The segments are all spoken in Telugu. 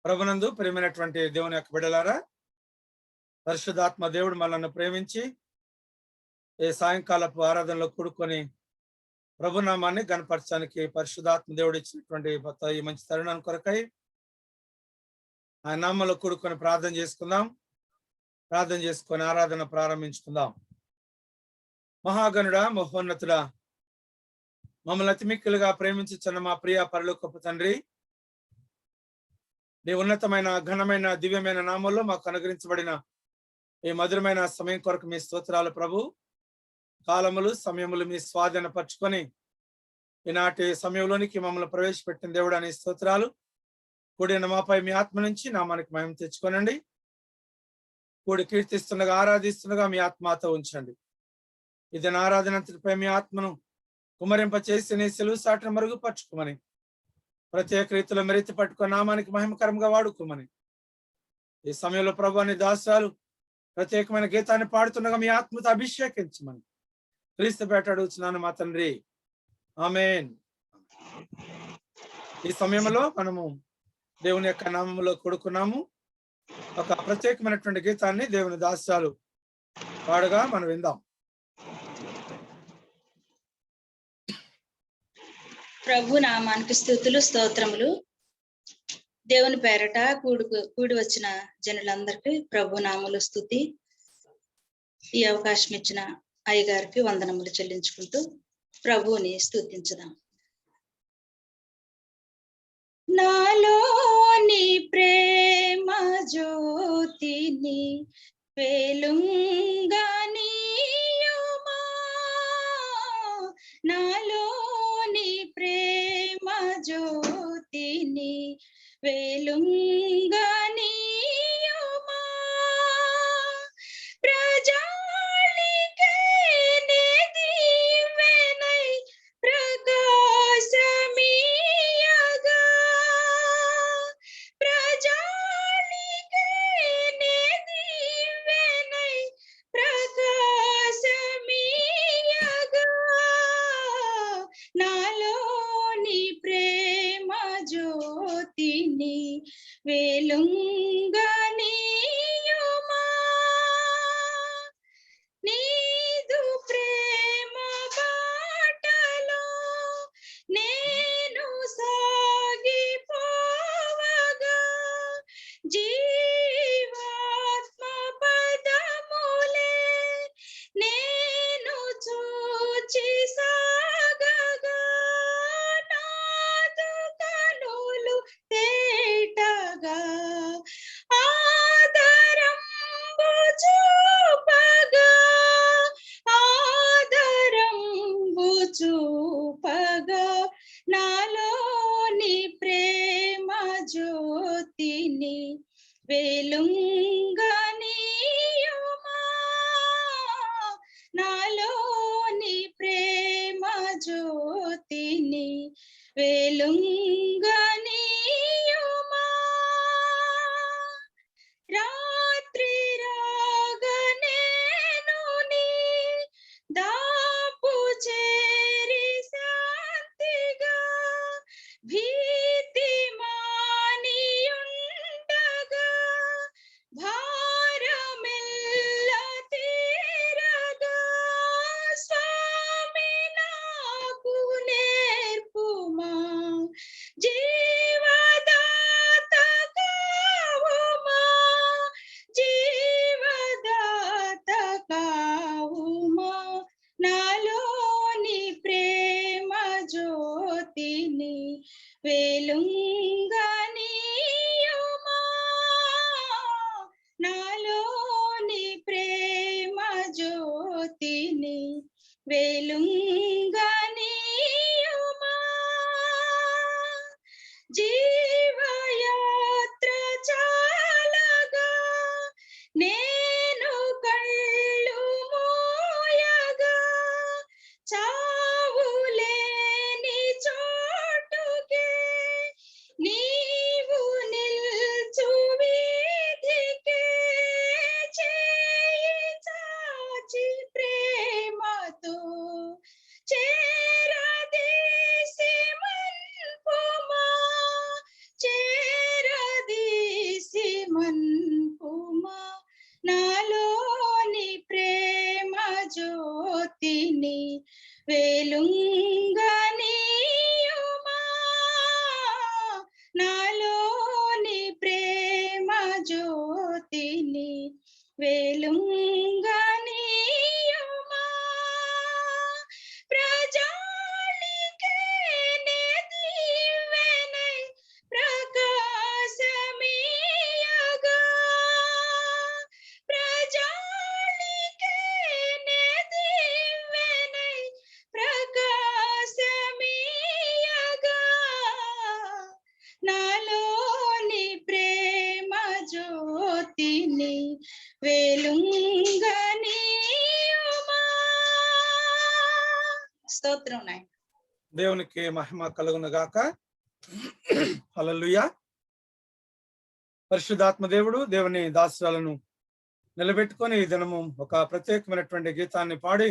ప్రభునందు ప్రియమైనటువంటి దేవుని యొక్క బిడ్డలారా, పరిశుద్ధాత్మ దేవుడు మనల్ని ప్రేమించి ఈ సాయంకాలపు ఆరాధనలో కూడుకొని ప్రభునామాన్ని గణపరచడానికి పరిశుద్ధాత్మ దేవుడు ఇచ్చినటువంటి ఈ మంచి తరుణాన్ని కొరకై ఆయన నామంలో కూడుకొని ప్రార్థన చేసుకుందాం. ప్రార్థన చేసుకొని ఆరాధన ప్రారంభించుకుందాం. మహాగణుడా, మహోన్నతుడా, మమ్మల్ని అతిమిక్కులుగా ప్రేమించుచున్న మా ప్రియ పరలోకపు తండ్రి, నీ ఉన్నతమైన ఘనమైన దివ్యమైన నామంలో మాకు అనుగ్రహించబడిన ఈ మధురమైన సమయం కొరకు మీ స్తోత్రాలు ప్రభు. కాలములు సమయములు మీ స్వాధీన పరుచుకొని ఈనాటి సమయంలోనికి మమ్మల్ని ప్రవేశపెట్టిన దేవుడు అనే స్తోత్రాలు. కూడిన మాపై మీ ఆత్మ నుంచి నామానికి మహిమ తెచ్చుకోనండి. కూడి కీర్తిస్తుండగా ఆరాధిస్తుండగా మీ ఆత్మతో ఉంచండి. ఇది నా ఆరాధనంతటిపై మీ ఆత్మను కుమరింప చేసి నీ సెలువు సాటును మరుగుపరచుకోమని, ప్రత్యేక రీతిలో మెరితి పట్టుకుని నామానికి మహిమకరంగా వాడుకోమని ఈ సమయంలో ప్రభు అని దాసాలు ప్రత్యేకమైన గీతాన్ని పాడుతుండగా మీ ఆత్మతో అభిషేకించమని క్రీస్తు పేట అడుగుతున్నాను మా తండ్రి, ఆమేన్. ఈ సమయంలో మనము దేవుని యొక్క నామంలో కూడుకున్నాము. ఒక ప్రత్యేకమైనటువంటి గీతాన్ని దేవుని దాసాలు పాడగా మనం విందాం. ప్రభు నామానికి స్తుతులు స్తోత్రములు. దేవుని పేరట కూడి వచ్చిన జనులందరికీ ప్రభు నామములు స్తుతి. ఈ అవకాశం ఇచ్చిన అయ్యగారికి వందనములు చెల్లించుకుంటూ ప్రభువుని స్తుతించుదాం. నాలోని ప్రేమ జ్యోతిని వెలుంగనీయుమా, నాలోని ప్రేమ జ్యోతిని వెలుంగనీయుమా, ప్రజాళికే నే దీవెనై ప్రకాశమీయగా, ప్రజాళికే నే దీవెనై ప్రకాశమీయగా, నాలోని ప్రేమ జ్యోతిని వెలుంగనీయుమా, నీదు ప్రేమ బాటలో నేను సాగిపోవగా, జీవాత్మ పదములే నేను చూచి సాగగా, నాదు కనులు తేటగా ఆదరంబు చూపగా, ఆదరంబు చూపగా, నాలోని ప్రేమ జ్యోతిని వెలుంగనీయుమా, నాలోని ప్రేమ జ్యోతిని వెలుంగనీయుమా, రాత్రి రాగనేను నీ దాపు చేరి శాంతిగా, భీతి మానియుండగా, భారమెల్ల తీరగా, స్వామి నాకు నేర్పుమా, జీవదాత కావుమా, జీవదాత కావుమా, నాలోని ప్రేమ జ్యోతిని వెలుంగనీయుమా, నాలోని ప్రేమ జ్యోతిని వెలుంగనీయుమా, జీవయాత్ర చాలగా నేను కళ్ళు మోయగా, చావులేని చోటుకే నీ వెలుంగనీయుమా ప్రజాళికే నే దివ్వెనై ప్రకాశమీయగా ప్రజాళికే నే దివ్వెనై ప్రకాశమీయగా నాలోని ప్రేమ జ్యోతిని వెలుంగనీయుమా. స్తోత్రం నాయన. దేవునికి మహిమ కలుగును గాక. హల్లెలూయా. పరిశుద్ధాత్మ దేవుడు దేవుని దాసులను నిలబెట్టుకొని ఈ దినము ఒక ప్రత్యేకమైనటువంటి గీతాన్ని పాడి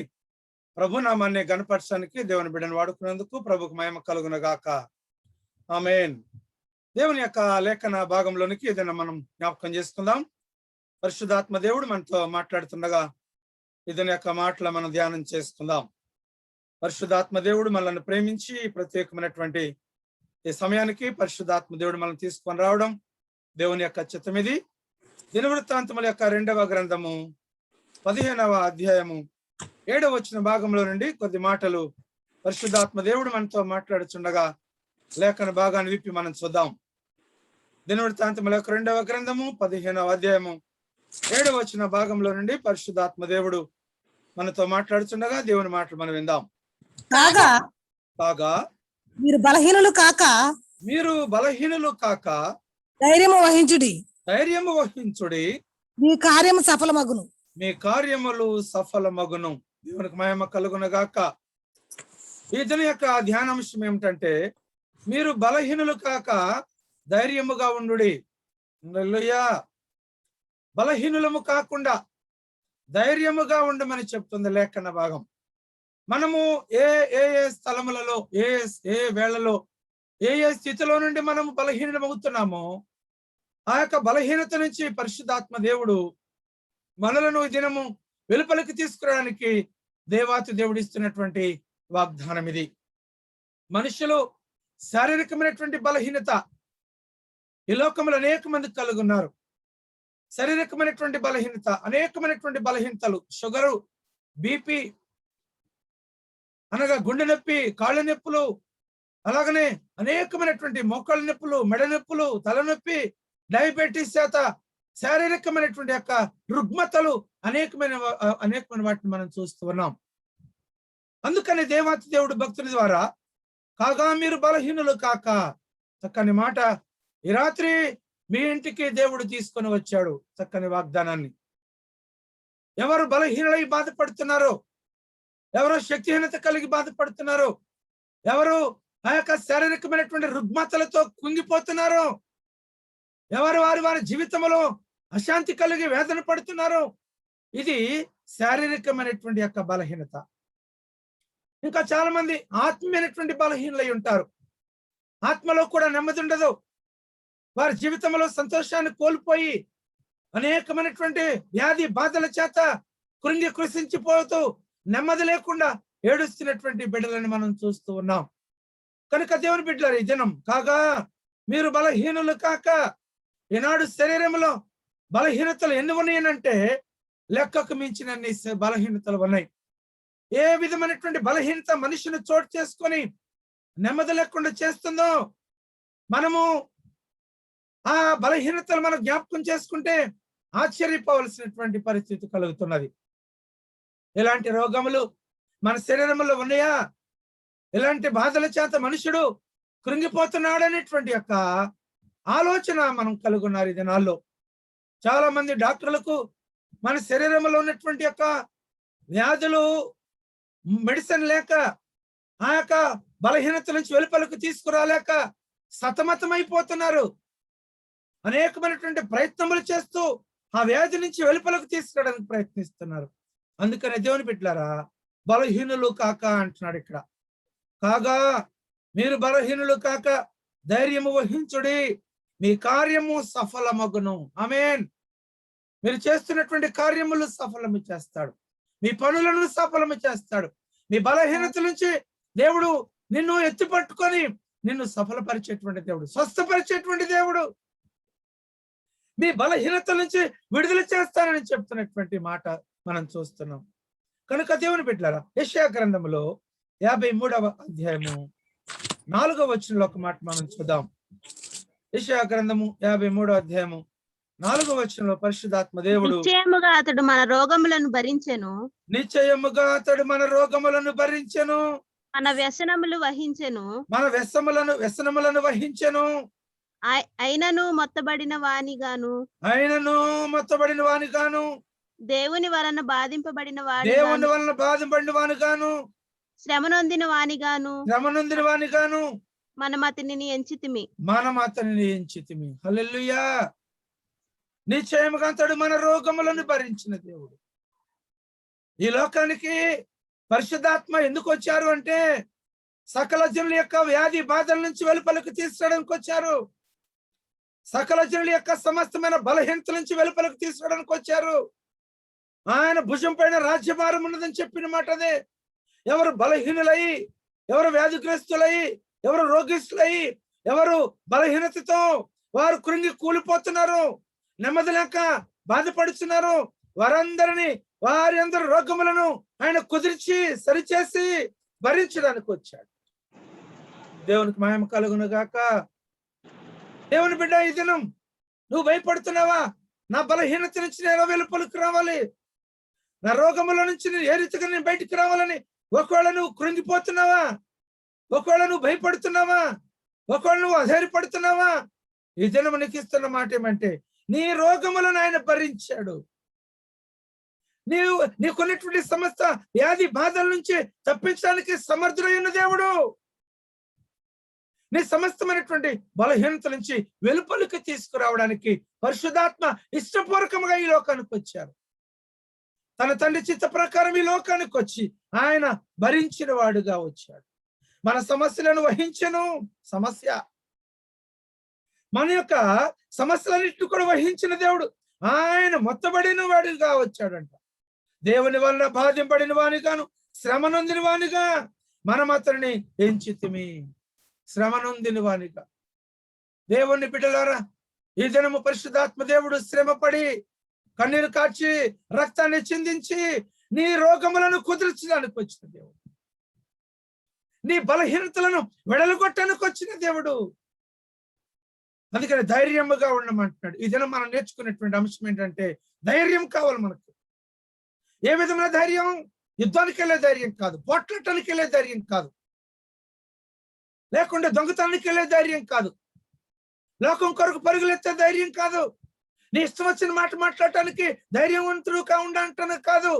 ప్రభు నామాన్ని గణపరచడానికి దేవుని బిడ్డను వాడుకున్నందుకు ప్రభుకు మహిమ కలుగును గాక. ఆమేన్. దేవుని యొక్క లేఖన భాగంలోనికి ఏదైనా మనం జ్ఞాపకం చేసుకుందాం. పరిశుద్ధాత్మ దేవుడు మనతో మాట్లాడుతుండగా ఇతని యొక్క మాటలు మనం ధ్యానం చేసుకుందాం. పరిశుద్ధాత్మ దేవుడు మనల్ని ప్రేమించి ప్రత్యేకమైనటువంటి ఈ సమయానికి పరిశుద్ధాత్మ దేవుడు మనం తీసుకొని రావడం దేవుని యొక్క చిత్తం. ఇది దినవృత్తాంతముల యొక్క 2వ గ్రంథము 15వ అధ్యాయము 7వ వచన భాగంలో నుండి కొద్ది మాటలు పరిశుద్ధాత్మ దేవుడు మనతో మాట్లాడుచుండగా లేఖన భాగాన్ని విప్పి మనం చూద్దాం. దినవృత్తాంతముల యొక్క 2వ గ్రంథము 15వ అధ్యాయము 7వ వచన భాగంలో నుండి పరిశుద్ధాత్మ దేవుడు మనతో మాట్లాడుచుండగా దేవుని మాటలు మనం విందాం. కాగా మీరు బలహీనులు కాక ధైర్యము వహించుడి మీ కార్యములు సఫలమగును. దేవునికి మహిమ కలుగును గాక. ఇతని యొక్క ధ్యానాంశం ఏమిటంటే మీరు బలహీనులు కాక ధైర్యముగా ఉండుడి. హల్లెలూయా. బలహీనులము కాకుండా ధైర్యముగా ఉండమని చెప్తుంది లేఖన భాగం. మనము ఏ ఏ స్థలములలో ఏ వేళలో ఏ స్థితిలో నుండి మనము బలహీనమవుతున్నామో ఆ యొక్క బలహీనత నుంచి పరిశుద్ధాత్మ దేవుడు మనలను ఈ దినము వెలుపలికి తీసుకురావడానికి దేవాతి దేవుడు ఇస్తున్నటువంటి వాగ్దానం ఇది. మనుషులు శారీరకమైనటువంటి బలహీనత ఈ లోకంలో అనేక మంది కలుగున్నారు. శారీరకమైనటువంటి బలహీనత, అనేకమైనటువంటి బలహీనతలు, షుగరు, బీపీ, అనగా గుండె నొప్పి, కాళ్ళ నొప్పులు, అలాగనే అనేకమైనటువంటి మోకాళ్ళ నొప్పులు, మెడ నొప్పులు, తలనొప్పి, డయాబెటీస్ చేత శారీరకమైనటువంటి యొక్క రుగ్మతలు అనేకమైన వాటిని మనం చూస్తూ ఉన్నాం. అందుకని దేవాతి దేవుడు భక్తుల ద్వారా కాగా మీరు బలహీనులు కాక, చక్కని మాట ఈ రాత్రి మీ ఇంటికి దేవుడు తీసుకొని వచ్చాడు. చక్కని వాగ్దానాన్ని. ఎవరు బలహీనులై బాధపడుతున్నారో, ఎవరు శక్తిహీనత కలిగి బాధపడుతున్నారో, ఎవరు ఆ యొక్క శారీరకమైనటువంటి రుగ్మతలతో కుంగిపోతున్నారో, ఎవరు వారి జీవితంలో అశాంతి కలిగి వేదన పడుతున్నారో, ఇది శారీరకమైనటువంటి యొక్క బలహీనత. ఇంకా చాలా మంది ఆత్మీయమైనటువంటి బలహీనలై ఉంటారు. ఆత్మలో కూడా నెమ్మది ఉండదు. వారి జీవితంలో సంతోషాన్ని కోల్పోయి అనేకమైనటువంటి వ్యాధి బాధల చేత కృషించిపోతూ నెమ్మది లేకుండా ఏడుస్తున్నటువంటి బిడ్డలను మనం చూస్తూ ఉన్నాం. కనుక దేవుని బిడ్డలారు ఈ దినం కాగా మీరు బలహీనులు కాక. ఈనాడు శరీరంలో బలహీనతలు ఎన్ని ఉన్నాయనంటే లెక్కకు మించినన్ని బలహీనతలు ఉన్నాయి. ఏ విధమైనటువంటి బలహీనత మనిషిని చోటు చేసుకొని నెమ్మది లేకుండా చేస్తుందో మనము ఆ బలహీనతలు మనం జ్ఞాపకం చేసుకుంటే ఆశ్చర్యపోవలసినటువంటి పరిస్థితి కలుగుతున్నది. ఎలాంటి రోగములు మన శరీరంలో ఉన్నాయా, ఎలాంటి బాధల చేత మనుషుడు కృంగిపోతున్నాడు అనేటువంటి యొక్క ఆలోచన మనం కలుగున్నారు ఈ దినాల్లో. చాలా మంది డాక్టర్లకు మన శరీరంలో ఉన్నటువంటి యొక్క వ్యాధులు మెడిసిన్ లేక ఆ యొక్క బలహీనత నుంచి వెలుపలకు తీసుకురాలేక సతమతమైపోతున్నారు. అనేకమైనటువంటి ప్రయత్నములు చేస్తూ ఆ వ్యాధి నుంచి వెలుపలకు తీసుకురావడానికి ప్రయత్నిస్తున్నారు. అందుకనే దేవుని బిడ్డలారా బలహీనులు కాక అంటున్నాడు ఇక్కడ. కాగా మీరు బలహీనులు కాక ధైర్యము వహించుడి, మీ కార్యము సఫలమగును. ఆమేన్. మీరు చేస్తున్నటువంటి కార్యములు సఫలము చేస్తాడు, మీ పనులను సఫలము చేస్తాడు. మీ బలహీనత నుంచి దేవుడు నిన్ను ఎత్తి పట్టుకొని నిన్ను సఫలపరిచేటువంటి దేవుడు, స్వస్థపరిచేటువంటి దేవుడు. మీ బలహీనత నుంచి విడుదల చేస్తానని చెప్తున్నటువంటి మాట మనం చూస్తున్నాం. కనుక దేవుని బిడ్డలారా, యెషయా గ్రంథములో 53వ అధ్యాయము 4వ వచనంలో ఒక మాట మనం చూద్దాం. యెషయా గ్రంథము 53వ అధ్యాయము 4వ వచనంలో పరిశుద్ధాత్మ దేవుడు నిశ్చయముగా అతడు మన రోగములను భరించెను, నిశ్చయముగా అతడు మన రోగములను భరించెను, మన వ్యసనములు వహించెను, మన వ్యసనములను వహించెను, అయినను మొత్తబడిన వానిగాను, ఆయనను మొత్తబడిన వానిగాను, దేవుని వలన బాధింపబడిన దేవుని వానిగాను, వలన బాధపడిన వానిగాను, శ్రమనొందిన వానిగాను శ్రమనొందిన వానిగాను మనం అతనిని ఎంచితిమి. మనం అతనిని ఎంచితిమి. హల్లెలూయా. నిశ్చయముగా అతడు మన రోగములను భరించిన దేవుడు. ఈ లోకానికి పరిశుద్ధాత్మ ఎందుకు వచ్చారు అంటే సకల జనుల యొక్క వ్యాధి బాధల నుంచి వెలుపలకు తీసుకురావడానికి వచ్చారు. సకల జనుల యొక్క సమస్తమైన బలహీనతల నుంచి వెలుపలకు తీసుకురావడానికి వచ్చారు. ఆయన భుజం పైన రాజ్యభారం ఉన్నదని చెప్పిన మాట అదే. ఎవరు బలహీనులై, ఎవరు వ్యాధిగ్రస్తులై, ఎవరు రోగిస్తులై, ఎవరు బలహీనతతో వారు కృంగి కూలిపోతున్నారు, నెమ్మది లేక బాధపడుతున్నారు, వారందరినీ వారి అందరి రోగములను ఆయన కుదిర్చి సరిచేసి భరించడానికి వచ్చాడు. దేవునికి మహిమ కలుగును గాక. దేవుని బిడ్డ, ఈ దినం నువ్వు భయపడుతున్నావా? నా బలహీనత నుంచి నేను వెలుపలికి రావాలి, నా రోగముల నుంచి నేను ఏ రీతిగా నేను బయటికి రావాలని ఒకవేళ నువ్వు కృంగిపోతున్నావా? ఒకవేళ నువ్వు భయపడుతున్నావా? ఒకవేళ నువ్వు అధైర్యపడుతున్నావా? ఈ దినం నీకు ఇస్తున్న మాట ఏమంటే నీ రోగములను ఆయన భరించాడు. నీకున్నటువంటి సమస్త వ్యాధి బాధల నుంచి తప్పించడానికి సమర్థుడైన దేవుడు. నీ సమస్తమైనటువంటి బలహీనత నుంచి వెలుపలికి తీసుకురావడానికి పరిశుద్ధాత్మ ఇష్టపూర్వకంగా ఈ లోకానికి వచ్చారు. తన తండ్రి చిత్త ప్రకారం ఈ లోకానికి వచ్చి ఆయన భరించిన వాడుగా వచ్చాడు. మన సమస్యలను వహించను. మన యొక్క సమస్యలన్నింటినీ కూడా వహించిన దేవుడు. ఆయన మొత్తబడిన వాడిగా వచ్చాడంట. దేవుని వలన బాధింపడిన వానిగాను, శ్రమ నొందిన వానిగా మనం అతనిని ఎంచితిమి. శ్రమ నొందిన వానిగా. దేవుని బిడ్డలారా, ఈ దినము పరిశుద్ధాత్మ దేవుడు శ్రమపడి కన్నీరు కార్చి రక్తాన్ని చిందించి నీ రోగములను కుదిర్చడానికి వచ్చిన దేవుడు. నీ బలహీనతలను వెడలగొట్టడానికి వచ్చిన దేవుడు. అందుకని ధైర్యముగా ఉండమంటున్నాడు. ఈ దినం మనం నేర్చుకునేటువంటి అంశం ఏంటంటే ధైర్యం కావాలి మనకు. ఏ విధమైన ధైర్యం? యుద్ధానికి వెళ్ళే ధైర్యం కాదు, పోట్లాటానికి వెళ్ళే ధైర్యం కాదు, లేకుంటే దొంగతనానికి వెళ్ళే ధైర్యం కాదు, లోకం కొరకు పరుగులెత్తే ధైర్యం కాదు, నీ ఇష్టం వచ్చిన మాట మాట్లాడటానికి ధైర్యవంతుడుగా ఉండటానికి కాదు.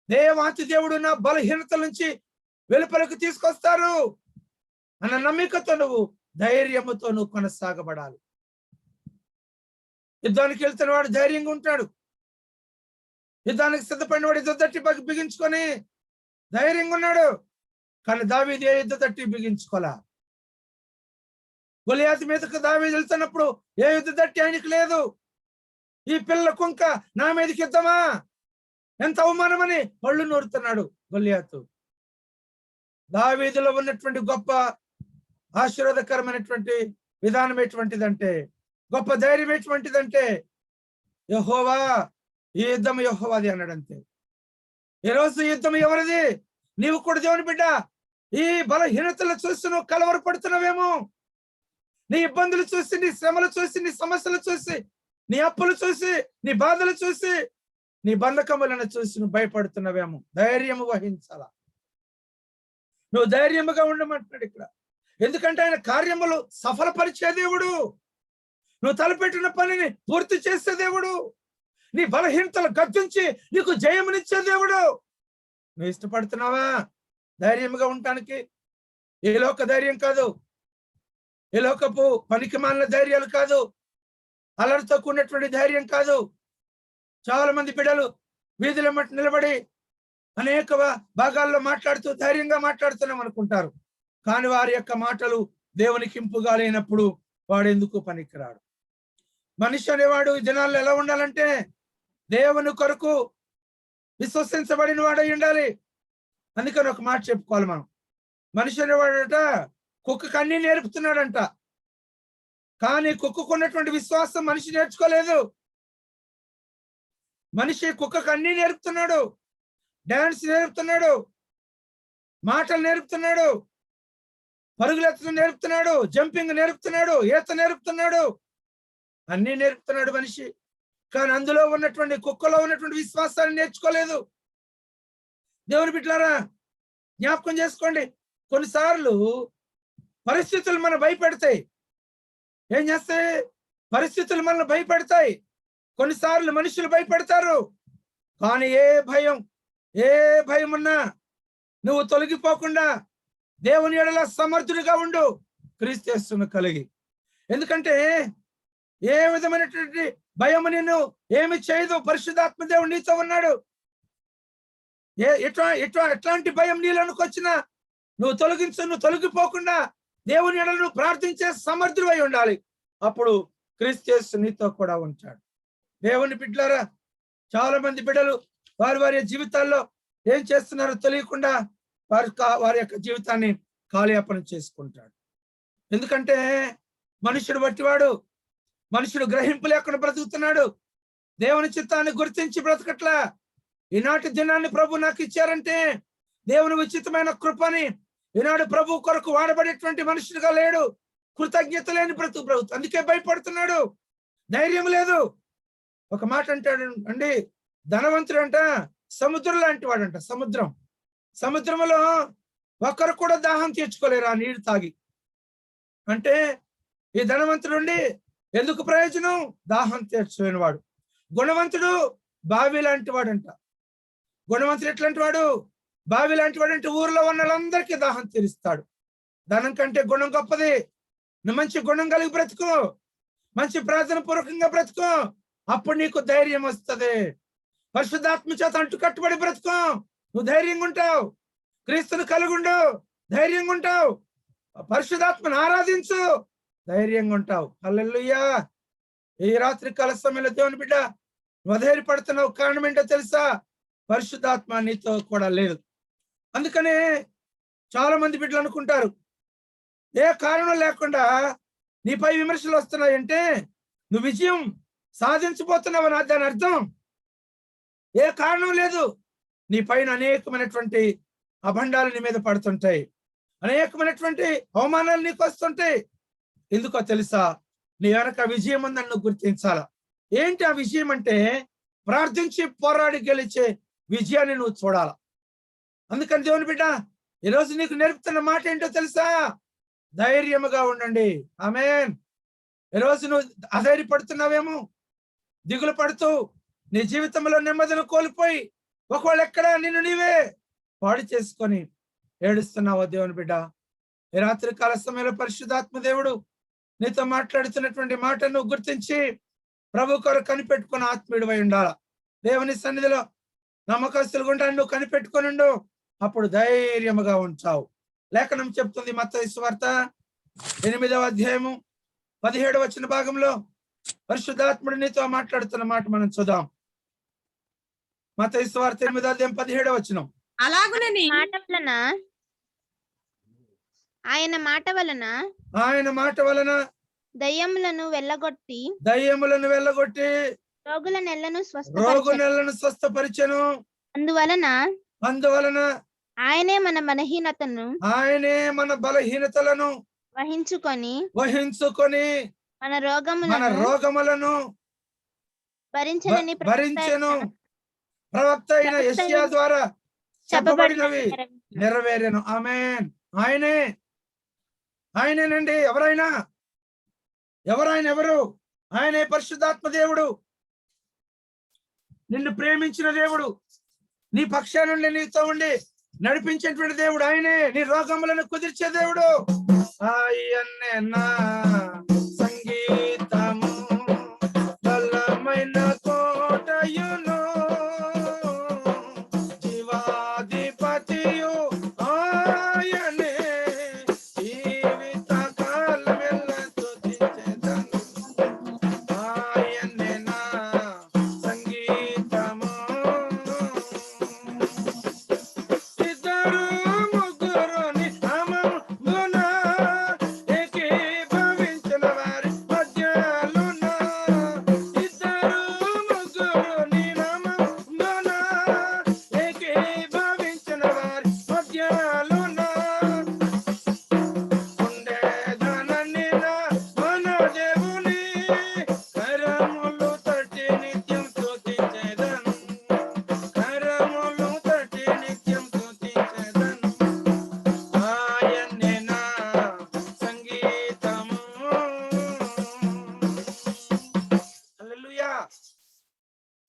దేవాతి దేవుడు నా బలహీనతల నుంచి వెలుపలకు తీసుకొస్తారు అన్న నమ్మికతో నువ్వు ధైర్యముతో నువ్వు కొనసాగబడాలి. యుద్ధానికి వెళ్తున్న వాడు ధైర్యంగా ఉంటాడు. యుద్ధానికి సిద్ధపడిన వాడు యుద్ధ తట్టి బిగించుకొని ధైర్యంగా ఉన్నాడు. కానీ దావీదు ఏ యుద్ధ తట్టి బిగించుకోలే. గొలియాతు మీదకు దావీదు వెళ్తున్నప్పుడు ఏ యుద్ధ తట్టి ఆయనకి లేదు. ఈ పిల్ల కుంక నా మీదకి యుద్ధమా, ఎంత అవమానమని పళ్ళు నూరుతున్నాడు గొలియాతు. దావీదులో ఉన్నటువంటి గొప్ప ఆశీర్వాదకరమైనటువంటి విధానం ఎటువంటిదంటే, గొప్ప ధైర్యం ఎటువంటిదంటే, యెహోవా, ఈ యుద్ధం యెహోవాది అన్నాడంతే. ఈరోజు యుద్ధం ఎవరిది? నీవు కూడా దేవుని బిడ్డ. ఈ బలహీనతలు చూసి నువ్వు కలవరపడుతున్నావేమో, నీ ఇబ్బందులు చూసి, నీ శ్రమలు చూసి, నీ సమస్యలు చూసి, నీ అప్పులు చూసి, నీ బాధలు చూసి, నీ బంధకములను చూసి నువ్వు భయపడుతున్నావేమో. ధైర్యము వహించాలా. నువ్వు ధైర్యముగా ఉండమంటున్నాడు ఇక్కడ. ఎందుకంటే ఆయన కార్యములు సఫలపరిచే దేవుడు. నువ్వు తలపెట్టిన పనిని పూర్తి చేసే దేవుడు. నీ బలహీనతలు గద్దించి నీకు జయమునిచ్చే దేవుడు. నువ్వు ఇష్టపడుతున్నావా ధైర్యముగా ఉండటానికి? ఏ లోక ధైర్యం కాదు, ఏ లోకపు పనికి మాలిన ధైర్యాలు కాదు, అలరితో కూడినటువంటి ధైర్యం కాదు. చాలా మంది బిడ్డలు వీధిలో నిలబడి అనేక భాగాల్లో మాట్లాడుతూ ధైర్యంగా మాట్లాడుతున్నాం అనుకుంటారు. కానీ వారి యొక్క మాటలు దేవునికి ఇంపుగా లేనప్పుడు వాడు ఎందుకు పనికిరాడు. మనిషి అనేవాడు ఈ దినాల్లో ఎలా ఉండాలంటే దేవుని కొరకు విశ్వసించబడిన వాడై ఉండాలి. అందుకని ఒక మాట చెప్పుకోవాలి మనం. మనిషి అనేవాడట కుక్కకు అన్ని నేర్పుతున్నాడంట. కానీ కుక్కకున్నటువంటి విశ్వాసం మనిషి నేర్చుకోలేదు. మనిషి కుక్కకు అన్ని నేర్పుతున్నాడు, డాన్స్ నేర్పుతున్నాడు, మాటలు నేర్పుతున్నాడు, పరుగులెత్తడం నేర్పుతున్నాడు, జంపింగ్ నేర్పుతున్నాడు, ఈత నేర్పుతున్నాడు, అన్ని నేర్పుతున్నాడు మనిషి. కానీ అందులో ఉన్నటువంటి కుక్కలో ఉన్నటువంటి విశ్వాసాన్ని నేర్చుకోలేదు. దేవుని బిడ్డలారా, జ్ఞాపకం చేసుకోండి, కొన్నిసార్లు పరిస్థితులు మనం భయపెడతాయి. ఏం చేస్తాయి? పరిస్థితులు మనల్ని భయపెడతాయి. కొన్నిసార్లు మనుషులు భయపెడతారు. కానీ ఏ భయం ఉన్నా నువ్వు తొలగిపోకుండా దేవుని ఎడల సమర్థుడిగా ఉండు, క్రీస్తు యేసును కలిగి. ఎందుకంటే ఏ విధమైనటువంటి భయము నిన్ను ఏమి చేయదు. పరిశుద్ధాత్మ దేవుడు నీతో ఉన్నాడు. ఎట్లాంటి భయం నీలోనికి వచ్చినా నువ్వు తొలగిపోకుండా దేవుని ఎడల నువ్వు ప్రార్థించే సమర్థుడు అయి ఉండాలి. అప్పుడు క్రీస్తు యేసు నీతో కూడా ఉంటాడు. దేవుని బిడ్డలారా, చాలా మంది బిడ్డలు వారి జీవితాల్లో ఏం చేస్తున్నారో తెలియకుండా వారి యొక్క జీవితాన్ని కాలయాపన చేసుకుంటాడు. ఎందుకంటే మనుషుడు బట్టివాడు, మనుషుడు గ్రహింపు లేకుండా బ్రతుకుతున్నాడు. దేవుని చిత్తాన్ని గుర్తించి బ్రతకట్లా. ఈనాటి దినాన్ని ప్రభు నాకు ఇచ్చారంటే దేవుని ఉచితమైన కృపని, ఈనాడు ప్రభు కొరకు వాడబడేటువంటి మనుషుడుగా లేడు. కృతజ్ఞత లేని బ్రతుకు. అందుకే భయపడుతున్నాడు, ధైర్యం లేదు. ఒక మాట అంటాడు అండి, ధనవంతుడు అంట సముద్రం లాంటి వాడంట. సముద్రంలో ఒకరు కూడా దాహం తీర్చుకోలేరు ఆ నీరు తాగి. అంటే ఈ ధనవంతుడు ఎందుకు ప్రయోజనం? దాహం తీర్చుకునే వాడు. గుణవంతుడు బావి లాంటి వాడంట. గుణవంతుడు ఎట్లాంటి వాడు? బావి లాంటి వాడు. అంటే ఊర్లో ఉన్న వాళ్ళందరికీ దాహం తీరుస్తాడు. ధనం కంటే గుణం గొప్పది. నువ్వు మంచి గుణం కలిగి బ్రతుకు, మంచి ప్రార్థన పూర్వకంగా బ్రతుకు, అప్పుడు నీకు ధైర్యం వస్తుంది. పరిశుద్ధాత్మ చేత అంటు కట్టుబడి బ్రతుకు, నువ్వు ధైర్యంగా ఉంటావు. క్రీస్తుని కలుగుండు, ధైర్యంగా ఉంటావు. పరిశుద్ధాత్మను ఆరాధించు, ధైర్యంగా ఉంటావు. హల్లెలూయా. ఈ రాత్రి కాల సమయంలో దేవుని బిడ్డ నువ్వు అధైర్యపడుతున్నావు. కారణం ఏంటో తెలుసా? పరిశుద్ధాత్మ నీతో కూడా లేదు. అందుకనే చాలా మంది బిడ్డలు అనుకుంటారు, ఏ కారణం లేకుండా నీపై విమర్శలు వస్తున్నాయంటే నువ్వు విజయం సాధించబోతున్నావు. దాని అర్థం ఏ కారణం లేదు. నీ పైన అనేకమైనటువంటి అభండాలు నీ మీద పడుతుంటాయి, అనేకమైనటువంటి అవమానాలు నీకు వస్తుంటాయి. ఎందుకో తెలుసా? నీ వెనక విజయం ఉందని నువ్వు గుర్తించాల. ఏంటి ఆ విజయం అంటే? ప్రార్థించి పోరాడి గెలిచే విజయాన్ని నువ్వు చూడాల. అందుకని దేవుని బిడ్డ ఈరోజు నీకు నేర్పుతున్న మాట ఏంటో తెలుసా? ధైర్యముగా ఉండండి. ఆమేన్. ఈరోజు నువ్వు అధైర్యపడుతున్నావేమో, దిగులు పడుతూ నీ జీవితంలో నెమ్మదిని కోల్పోయి ఒకవేళ ఎక్కడ నిన్ను నీవే పాడు చేసుకొని ఏడుస్తున్నావో దేవుని బిడ్డ, ఈ రాత్రి కాల సమయంలో పరిశుద్ధాత్మ దేవుడు నీతో మాట్లాడుతున్నటువంటి మాటను గుర్తించి ప్రభు కొరకు కనిపెట్టుకుని ఆత్మీయుడివై ఉండాల. దేవుని సన్నిధిలో నమ్మకస్తులుగా ఉండాలని నువ్వు కనిపెట్టుకొని ఉండు, అప్పుడు ధైర్యముగా ఉంటావు. లేఖనం చెప్తుంది మత్తయి సువార్త 8వ అధ్యాయము 17వ వచన భాగంలో పరిశుద్ధాత్ముడు నీతో మాట్లాడుతున్న మాట మనం చూద్దాం. మత్తయి సువార్త 8వ అధ్యాయం 17వ వచనం. అలాగునని ఆయన మాట వలన దయ్యములను వెళ్ళగొట్టి రోగునెల్లను స్వస్థపరిచెను. అందువలన ఆయనే మన బలహీనతలను వహించుకొని మన రోగములను భరించెను. ప్రవక్త అయిన యెషయా ద్వారా చెప్పబడినవి నెరవేరెను. ఆమేన్. ఆయనేనండి. ఎవరు? ఆయనే పరిశుద్ధాత్మ దేవుడు, నిన్ను ప్రేమించిన దేవుడు, నీ పక్షానుండి నీతో ఉండి నడిపించేటువంటి దేవుడు ఆయనే. నీ రోగములను కుదిర్చే దేవుడు ఆయన్నే. నా సంగీతము బలమైన కోటయును, జీవాధిపతియు ఆయనే. జీవిత కాలమెల్ల స్తుతించెదను ఆయన్నే నా సంగీతము. ఇద్దరు ముగ్గురుని నామమున ఏకీభవించి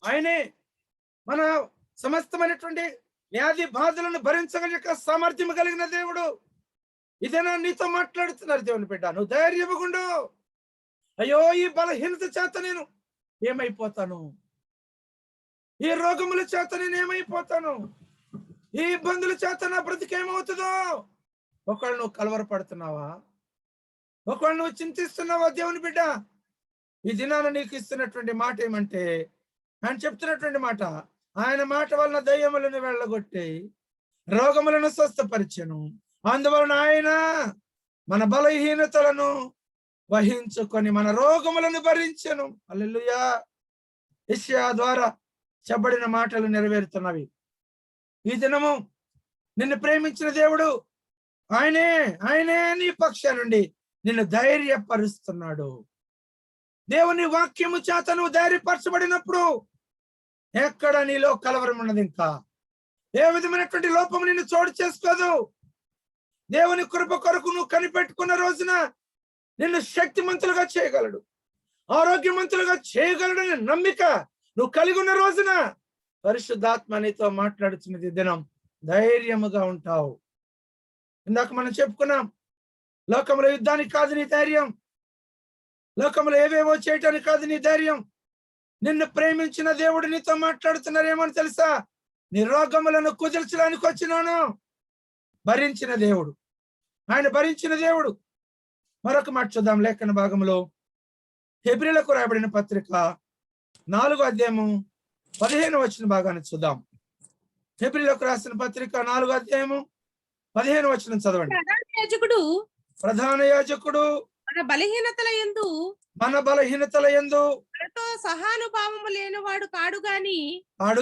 ఆయనే మన సమస్తమైనటువంటి వ్యాధి బాధలను భరించగలిగే సామర్థ్యం కలిగిన దేవుడు. ఇదేనా నీతో మాట్లాడుతున్నారు దేవుని బిడ్డ. నువ్వు ధైర్యముగుండు. అయ్యో ఈ బలహీనత చేత నేను ఏమైపోతాను, ఈ రోగముల చేత నేను ఏమైపోతాను, ఈ ఇబ్బందుల చేత నా బ్రతికేమవుతుందో. ఒకళ్ళు నువ్వు కలవరపడుతున్నావా, ఒకళ్ళు నువ్వు చింతిస్తున్నావా దేవుని బిడ్డ? ఈ దినాన నీకు ఇస్తున్నటువంటి మాట ఏమంటే, ఆయన చెప్తున్నటువంటి మాట, ఆయన మాట వలన దయ్యములను వెళ్ళగొట్టి రోగములను స్వస్థపరిచెను. అందువలన ఆయన మన బలహీనతలను వహించుకొని మన రోగములను భరించెను. హల్లెలూయా. యెషయా ద్వారా చెప్పబడిన మాటలు నెరవేరుతున్నవి. ఈ దినము నిన్ను ప్రేమించిన దేవుడు ఆయనే నీ పక్ష నుండి నిన్ను ధైర్యపరుస్తున్నాడు. దేవుని వాక్యము చేత నువ్వు ధైర్యపరచబడినప్పుడు ఎక్కడ నీలో కలవరం ఉన్నది, ఇంకా ఏ విధమైనటువంటి లోపము నిన్ను చోటు చేసుకోదు. దేవుని కృప కొరకు నువ్వు కనిపెట్టుకున్న రోజున నిన్ను శక్తిమంతులుగా చేయగలడు, ఆరోగ్యవంతులుగా చేయగలడని నమ్మిక నువ్వు కలిగి ఉన్న రోజున పరిశుద్ధాత్మ నీతో మాట్లాడుతున్నది దినం ధైర్యముగా ఉంటావు. ఇందాక మనం చెప్పుకున్నాం, లోకంలో యుద్ధానికి కాదు నీ ధైర్యం, లోకంలో ఏవేవో చేయటానికి కాదు నీ ధైర్యం. నిన్ను ప్రేమించిన దేవుడు నీతో మాట్లాడుతున్నారేమని తెలుసా? నీ రోగములను కుదిర్చడానికి వచ్చినాను. భరించిన దేవుడు, ఆయన భరించిన దేవుడు. మరొక మాట చూద్దాం లేఖన భాగంలో, హెబ్రీలకు రాయబడిన పత్రిక 4వ అధ్యాయము 15వ వచన భాగాన్ని చూద్దాం. హెబ్రీలకు రాసిన పత్రిక 4వ అధ్యాయము 15వ వచనం చదవండి. ప్రధాన యాజకుడు మన బలహీనతల యందు మనతో సహానుభావము లేనివాడు కాడు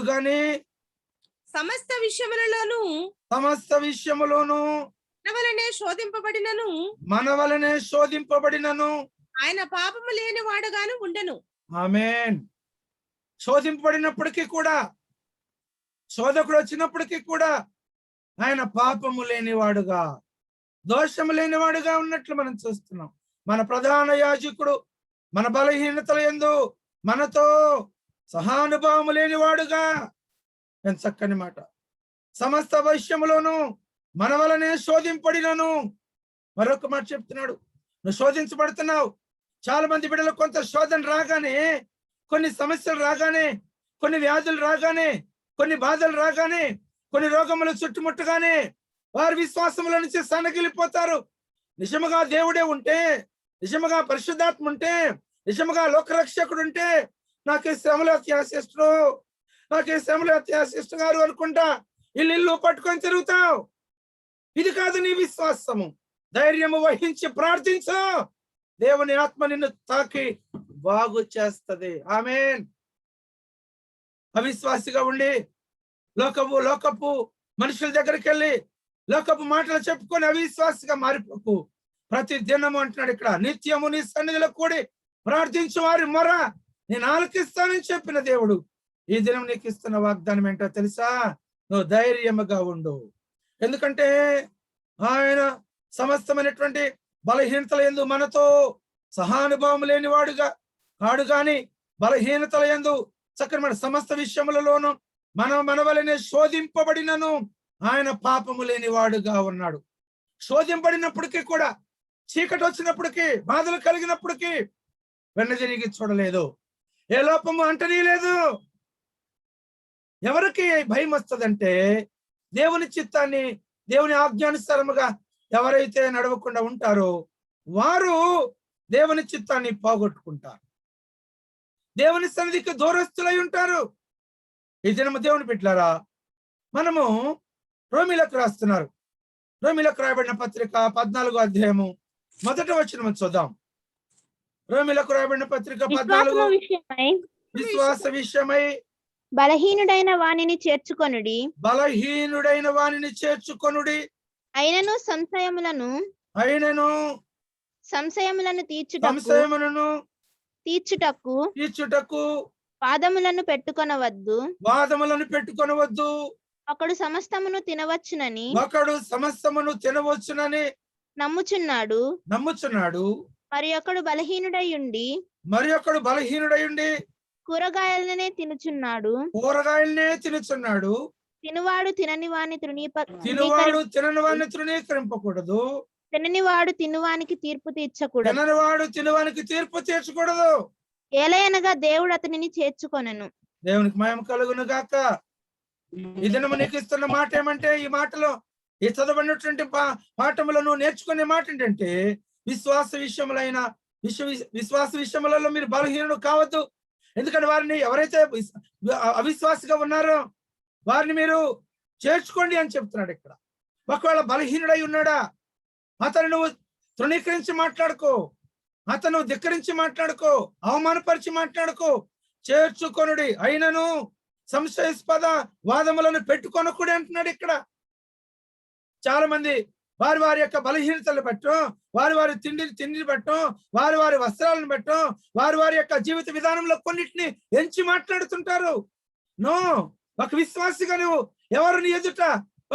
గాని సమస్త విషయములలోను మన వలనే శోధింపబడినను ఆయన పాపము లేని వాడుగాను ఉండెను. ఆమేన్. శోధింపబడినప్పటికీ కూడా, శోధకుడు వచ్చినప్పటికీ కూడా ఆయన పాపము లేనివాడుగా, దోషము లేనివాడుగా ఉన్నట్లు మనం చూస్తున్నాం. మన ప్రధాన యాజకుడు మన బలహీనతల యందు మనతో సహానుభావము లేనివాడుగా. ఎంత చక్కని మాట. సమస్త విషయములోను మన వలనే శోధింపబడినను. మరొక మాట చెప్తున్నాడు, నువ్వు శోధించబడుతున్నావు. చాలా మంది బిడ్డలు కొంత శోధన రాగానే, కొన్ని సమస్యలు రాగానే, కొన్ని వ్యాధులు రాగానే, కొన్ని బాధలు రాగానే, కొన్ని రోగములు చుట్టుముట్టగానే వారి విశ్వాసముల నుంచి సన్నగిలిపోతారు. నిజముగా దేవుడే ఉంటే, నిజముగా పరిశుద్ధాత్మ ఉంటే, నిజముగా లోకరక్షకుడు ఉంటే నాకు ఈ శ్రమలు అత్యాశిష్టుడు, నాకు ఈ శ్రమలు అత్యాశిష్టు గారు అనుకుంటా ఇల్లు పట్టుకొని తిరుగుతావు. ఇది కాదు నీ విశ్వాసము. ధైర్యము వహించి ప్రార్థించు. దేవుని ఆత్మ నిన్ను తాకి బాగు చేస్తది. ఆమేన్. అవిశ్వాసిగా ఉండి లోకపు మనుషుల దగ్గరికి వెళ్ళి లోకపు మాటలు చెప్పుకొని అవిశ్వాసిగా మారిపోకు. ప్రతి దినము అంటున్నాడు ఇక్కడ, నిత్యము నీ సన్నిధిలో కూడి ప్రార్థించు వారి మొర నేను ఆలకిస్తానని చెప్పిన దేవుడు ఈ దినం నీకు ఇస్తున్న వాగ్దానం ఏంటో తెలుసా? నువ్వు ధైర్యముగా ఉండు. ఎందుకంటే ఆయన సమస్తమైనటువంటి బలహీనతల యందు మనతో సహానుభావం లేనివాడుగా కాడు గాని బలహీనతల యందు చక్కని సమస్త విషయములలోనూ మన వలనే శోధింపబడినను ఆయన పాపము లేనివాడుగా ఉన్నాడు. శోధింపబడినప్పటికీ కూడా, చీకటి వచ్చినప్పటికీ, బాధలు కలిగినప్పటికీ వెన్నదిరిగి చూడలేదు, ఏ లోపము అంటనీయలేదు. ఎవరికి భయం వస్తుందంటే, దేవుని చిత్తాన్ని, దేవుని ఆజ్ఞానుసారముగా ఎవరైతే నడవకుండా ఉంటారో వారు దేవుని చిత్తాన్ని పోగొట్టుకుంటారు, దేవుని సన్నిధికి దూరస్తులై ఉంటారు. ఈ దినము దేవుని బిడ్డలారా, మనము రోమీలకు రాస్తున్నారు, రోమీలకు రాయబడిన పత్రిక 14వ అధ్యాయము 1వ వచనం చూద్దాం. రోమీలకు రాయబడిన పత్రిక 14 విశ్వాస విషయమై బలహీనుడైన వానిని చేర్చుకొనుడి, అయినను సంశయములను తీర్చుటకు వాదములను పెట్టుకొనవద్దు. ఒకడు సమస్తమును తినవచ్చునని నమ్ముచున్నాడు. మరి ఒకడు బలహీనుడై ఉండి కూరగాయలనే తినుచున్నాడు. కూరగాయలనే తినుచున్నాడు. తినువాడు తినని వాని తినువాడు తినని వాడిని తృణీకరింపకూడదు. తిననివాడు తినువానికి తీర్పు తీర్చకూడదు. తిననివాడు తినువానికి తీర్పు తీర్చకూడదు. ఏలయనగా దేవుడు అతనిని చేర్చుకొనెను. దేవునికి మహిమ కలుగును గాక. ఈ దినము నీకు ఇస్తున్న మాట ఏమంటే, ఈ మాటలో ఈ చదవబడినటువంటి పాఠములో నువ్వు నేర్చుకునే మాట ఏంటంటే, విశ్వాస విషయములలో మీరు బలహీనుడు కావద్దు. ఎందుకంటే వారిని ఎవరైతే అవిశ్వాసిగా ఉన్నారో వారిని మీరు చేర్చుకోండి అని చెప్తున్నాడు ఇక్కడ. ఒకవేళ బలహీనుడై ఉన్నాడా, అతను నువ్వు తృణీకరించి మాట్లాడుకో, అతను ధిక్కరించి మాట్లాడుకో, అవమానపరిచి మాట్లాడుకో, చేర్చుకొనుడి. అయినను సంశయాస్పద వాదములను పెట్టుకొనకూడదు అంటున్నాడు ఇక్కడ. చాలా మంది వారి వారి యొక్క బలహీనతలు బట్టం, వారి వారి తిండిని బట్టం, వారి వారి వస్త్రాలను బట్టం, వారి వారి యొక్క జీవిత విధానంలో కొన్నిటిని ఎంచి మాట్లాడుతుంటారు. నో, ఒక విశ్వాసిగా నువ్వు ఎవరిని ఎదుట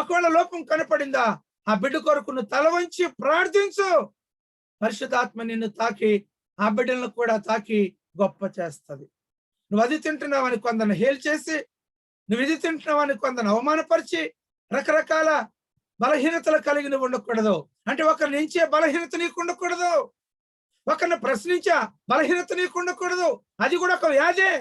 ఒకవేళ లోపం కనపడిందా, ఆ బిడ్డ కొరకు నువ్వు తల వంచి ప్రార్థించు. పరిశుద్ధాత్మ నిన్ను తాకి ఆ బిడ్డలను కూడా తాకి గొప్ప చేస్తుంది. నువ్వు అది తింటున్నావని కొందరు హేల్ చేసి, నువ్వు ఇది తింటున్నావని కొందరు అవమానపరిచి, రకరకాల బలహీనతలు కలిగి నువ్వు ఉండకూడదు. అంటే ఒకరిని ఎంచే బలహీనత నీకు ఉండకూడదు, ఒకరిని ప్రశ్నించే బలహీనత నీకు ఉండకూడదు. అది కూడా ఒక వ్యాధే.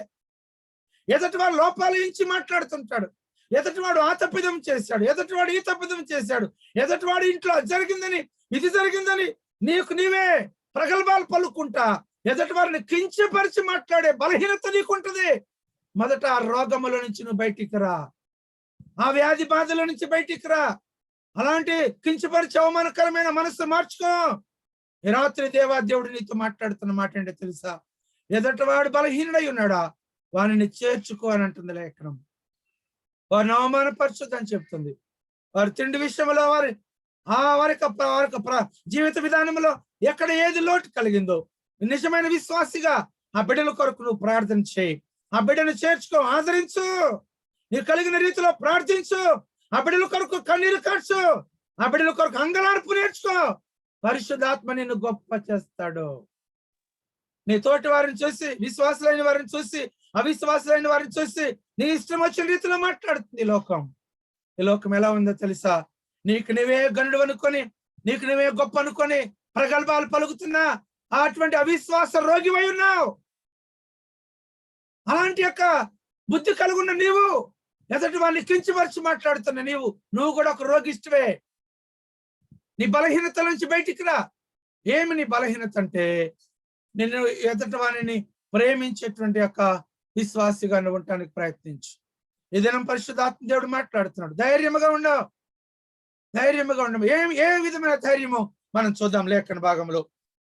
ఎదుటివాడు లోపాలు ఎంచి మాట్లాడుతుంటాడు, ఎదుటివాడు ఆ తప్పిదం చేశాడు, ఎదుటివాడు ఈ తప్పిదం చేశాడు, ఎదుటివాడు ఇంట్లో జరిగిందని ఇది జరిగిందని నీకు నీవే ప్రగల్భాలు పలుకుంటా ఎదుటి వారిని కించపరిచి మాట్లాడే బలహీనత నీకుంటది. మొదట ఆ రోగముల నుంచి నువ్వు బయటికి రా, ఆ వ్యాధి బాధల నుంచి బయటికి రా. అలాంటి కించపరిచి అవమానకరమైన మనసు మార్చుకో. ఈ రాత్రి దేవుడు నీతో మాట్లాడుతున్న మాట ఏంటో తెలుసా? ఎదుటివాడు బలహీనుడై ఉన్నాడా, వారిని చేర్చుకో అని అంటుంది లేఖనం. వారిని అవమానపరచొద్దని చెప్తుంది. వారి తిండి విషయంలో వారి జీవిత విధానంలో ఎక్కడ ఏది లోటు కలిగిందో నిజమైన విశ్వాసిగా ఆ బిడ్డల కొరకు నువ్వు ప్రార్థన చేయి. ఆ బిడ్డను చేర్చుకో, ఆదరించు, నీకు కలిగిన రీతిలో ప్రార్థించు. ఆ బిడ్డల కొరకు కన్నీరు కార్చు, ఆ బిడ్డల కొరకు అంగలార్పు నేర్చుకో. పరిశుద్ధాత్మ నిన్ను గొప్ప చేస్తాడు. నీ తోటి వారిని చూసి, విశ్వాసులైన వారిని చూసి, అవిశ్వాసులైన వారిని చూసి నీ ఇష్టం వచ్చిన రీతిలో మాట్లాడుతుంది ఈ లోకం ఎలా ఉందో తెలుసా? నీకు నువ్వే గనుడు అనుకొని, నీకు నువ్వే గొప్ప అనుకొని ప్రగల్భాలు పలుకుతున్నా అటువంటి అవిశ్వాస రోగివై ఉన్నావు. అలాంటి యొక్క బుద్ధి కలుగున్న నీవు ఎదుటి వాడిని కించపరిచి మాట్లాడుతున్న నువ్వు కూడా ఒక రోగిష్టివే. నీ బలహీనత నుంచి బయటికి రా. ఏమి నీ బలహీనత అంటే, నిన్ను ఎదుటి వాడిని ప్రేమించేటువంటి యొక్క విశ్వాసిగా నువ్వు ఉండటానికి ప్రయత్నించు. ఈ దినం పరిశుద్ధాత్మ దేవుడు మాట్లాడుతున్నాడు. ధైర్యముగా ఉండవు. ఏ విధమైన ధైర్యము మనం చూద్దాం లేఖన భాగంలో.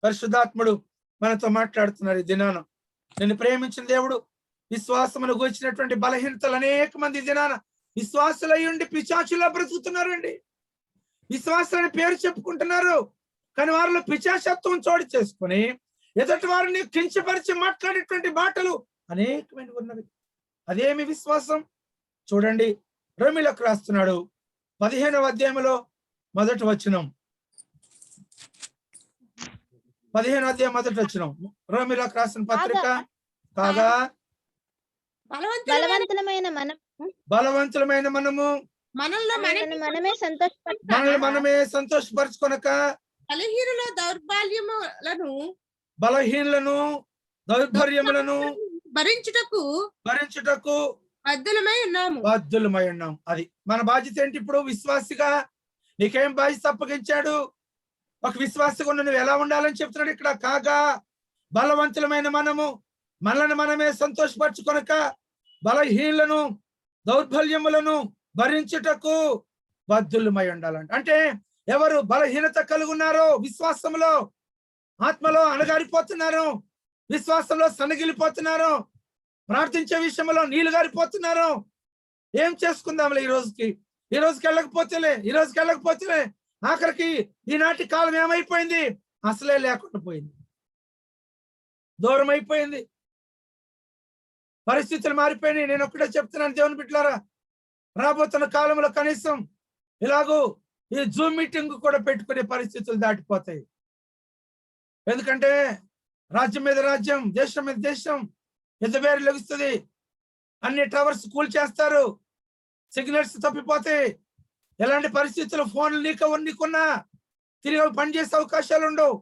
పరిశుద్ధాత్ముడు మనతో మాట్లాడుతున్నారు ఈ దినాన. నిన్ను ప్రేమించిన దేవుడు విశ్వాసమును గూర్చినటువంటి బలహీనతలు అనేక మంది దినాన విశ్వాసులై ఉండి పిశాచులా బ్రతుకుతున్నారండి. విశ్వాసులని పేరు చెప్పుకుంటున్నారు, కానీ వారిలో పిశాచత్వం చోటు చేసుకుని ఎదుటి వారిని కించపరిచి మాట్లాడేటువంటి మాటలు అనేకమైన ఉన్నవి. అదేమి విశ్వాసం? చూడండి, రోమీయులకు రాస్తున్నాడు 15వ అధ్యాయంలో మొదటి వచనం. 15వ అధ్యాయం మొదటి వచనం, రోమీయులకు రాసిన పత్రిక. కాగా బలవంతులమైన మనము మనల్ని మనమే సంతోషపరచుకొనక బలహీనులను దౌర్బల్యములను భరించుటకు బద్ధులమై ఉన్నాం. అది మన బాధ్యత ఏంటి? ఇప్పుడు విశ్వాసిగా నీకేం బాధ్యత అప్పగించాడు? ఒక విశ్వాసిగా నువ్వు ఎలా ఉండాలని చెప్తున్నాడు ఇక్కడ. కాగా బలవంతులమైన మనము మనల్ని మనమే సంతోషపరచుకొనక బలహీనులను దౌర్బల్యములను భరించుటకు బద్ధులమై ఉండాలంట. అంటే ఎవరు బలహీనత కలిగి ఉన్నారో, విశ్వాసంలో ఆత్మలో అణగారిపోతున్నారు, విశ్వాసంలో సన్నగిలిపోతున్నారు, ప్రార్థించే విషయంలో నీళ్లు గారిపోతున్నారు. ఏం చేసుకుందాంలే ఈ రోజుకి వెళ్ళకపోతేలే ఆఖరికి ఈనాటి కాలం ఏమైపోయింది? అసలే లేకుండా పోయింది, దూరం అయిపోయింది, పరిస్థితులు మారిపోయినాయి. నేను ఒక్కడే చెప్తున్నాను దేవుని బిడ్డలారా, రాబోతున్న కాలంలో కనీసం ఇలాగూ ఈ జూమ్ మీటింగ్ కూడా పెట్టుకునే పరిస్థితులు దాటిపోతాయి. ఎందుకంటే రాజ్యం మీద రాజ్యం, దేశం మీద దేశం, ఎద్దబేరు లెగుస్తుంది, అన్ని టవర్స్ కూల్ చేస్తారు, సిగ్నల్స్ తప్పిపోతాయి. ఎలాంటి పరిస్థితుల్లో ఫోన్లు నీకున్నా తిరిగి పనిచేసే అవకాశాలు ఉండవు.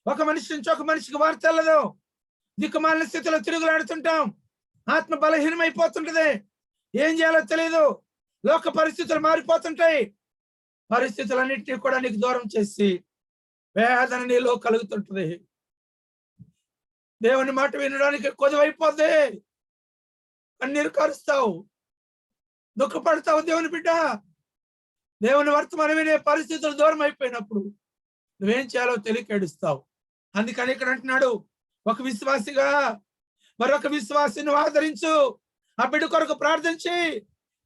ఒక మనిషి నుంచి ఒక మనిషికి వార్త వెళ్ళదు. దిక్కుమాలిన స్థితిలో తిరుగులాడుతుంటాం. ఆత్మ బలహీనమైపోతుంటది. ఏం చేయాలో తెలియదు. లోక పరిస్థితులు మారిపోతుంటాయి. పరిస్థితులన్నింటినీ కూడా నీకు దూరం చేసి వేదన నీలో కలుగుతుంటది. దేవుని మాట వినడానికి కొదువైపోద్ది. కన్నీరు కారుస్తావు, దుఃఖపడతావు. దేవుని బిడ్డ, దేవుని వర్తమానం వినే పరిస్థితులు దూరం అయిపోయినప్పుడు నువ్వేం చేయాలో తెలియక ఏడుస్తావు. అందుకని ఇక్కడ అంటున్నాడు, ఒక విశ్వాసిగా మరొక విశ్వాసిని ఆదరించు. ఆ బిడ్డ కొరకు ప్రార్థించి,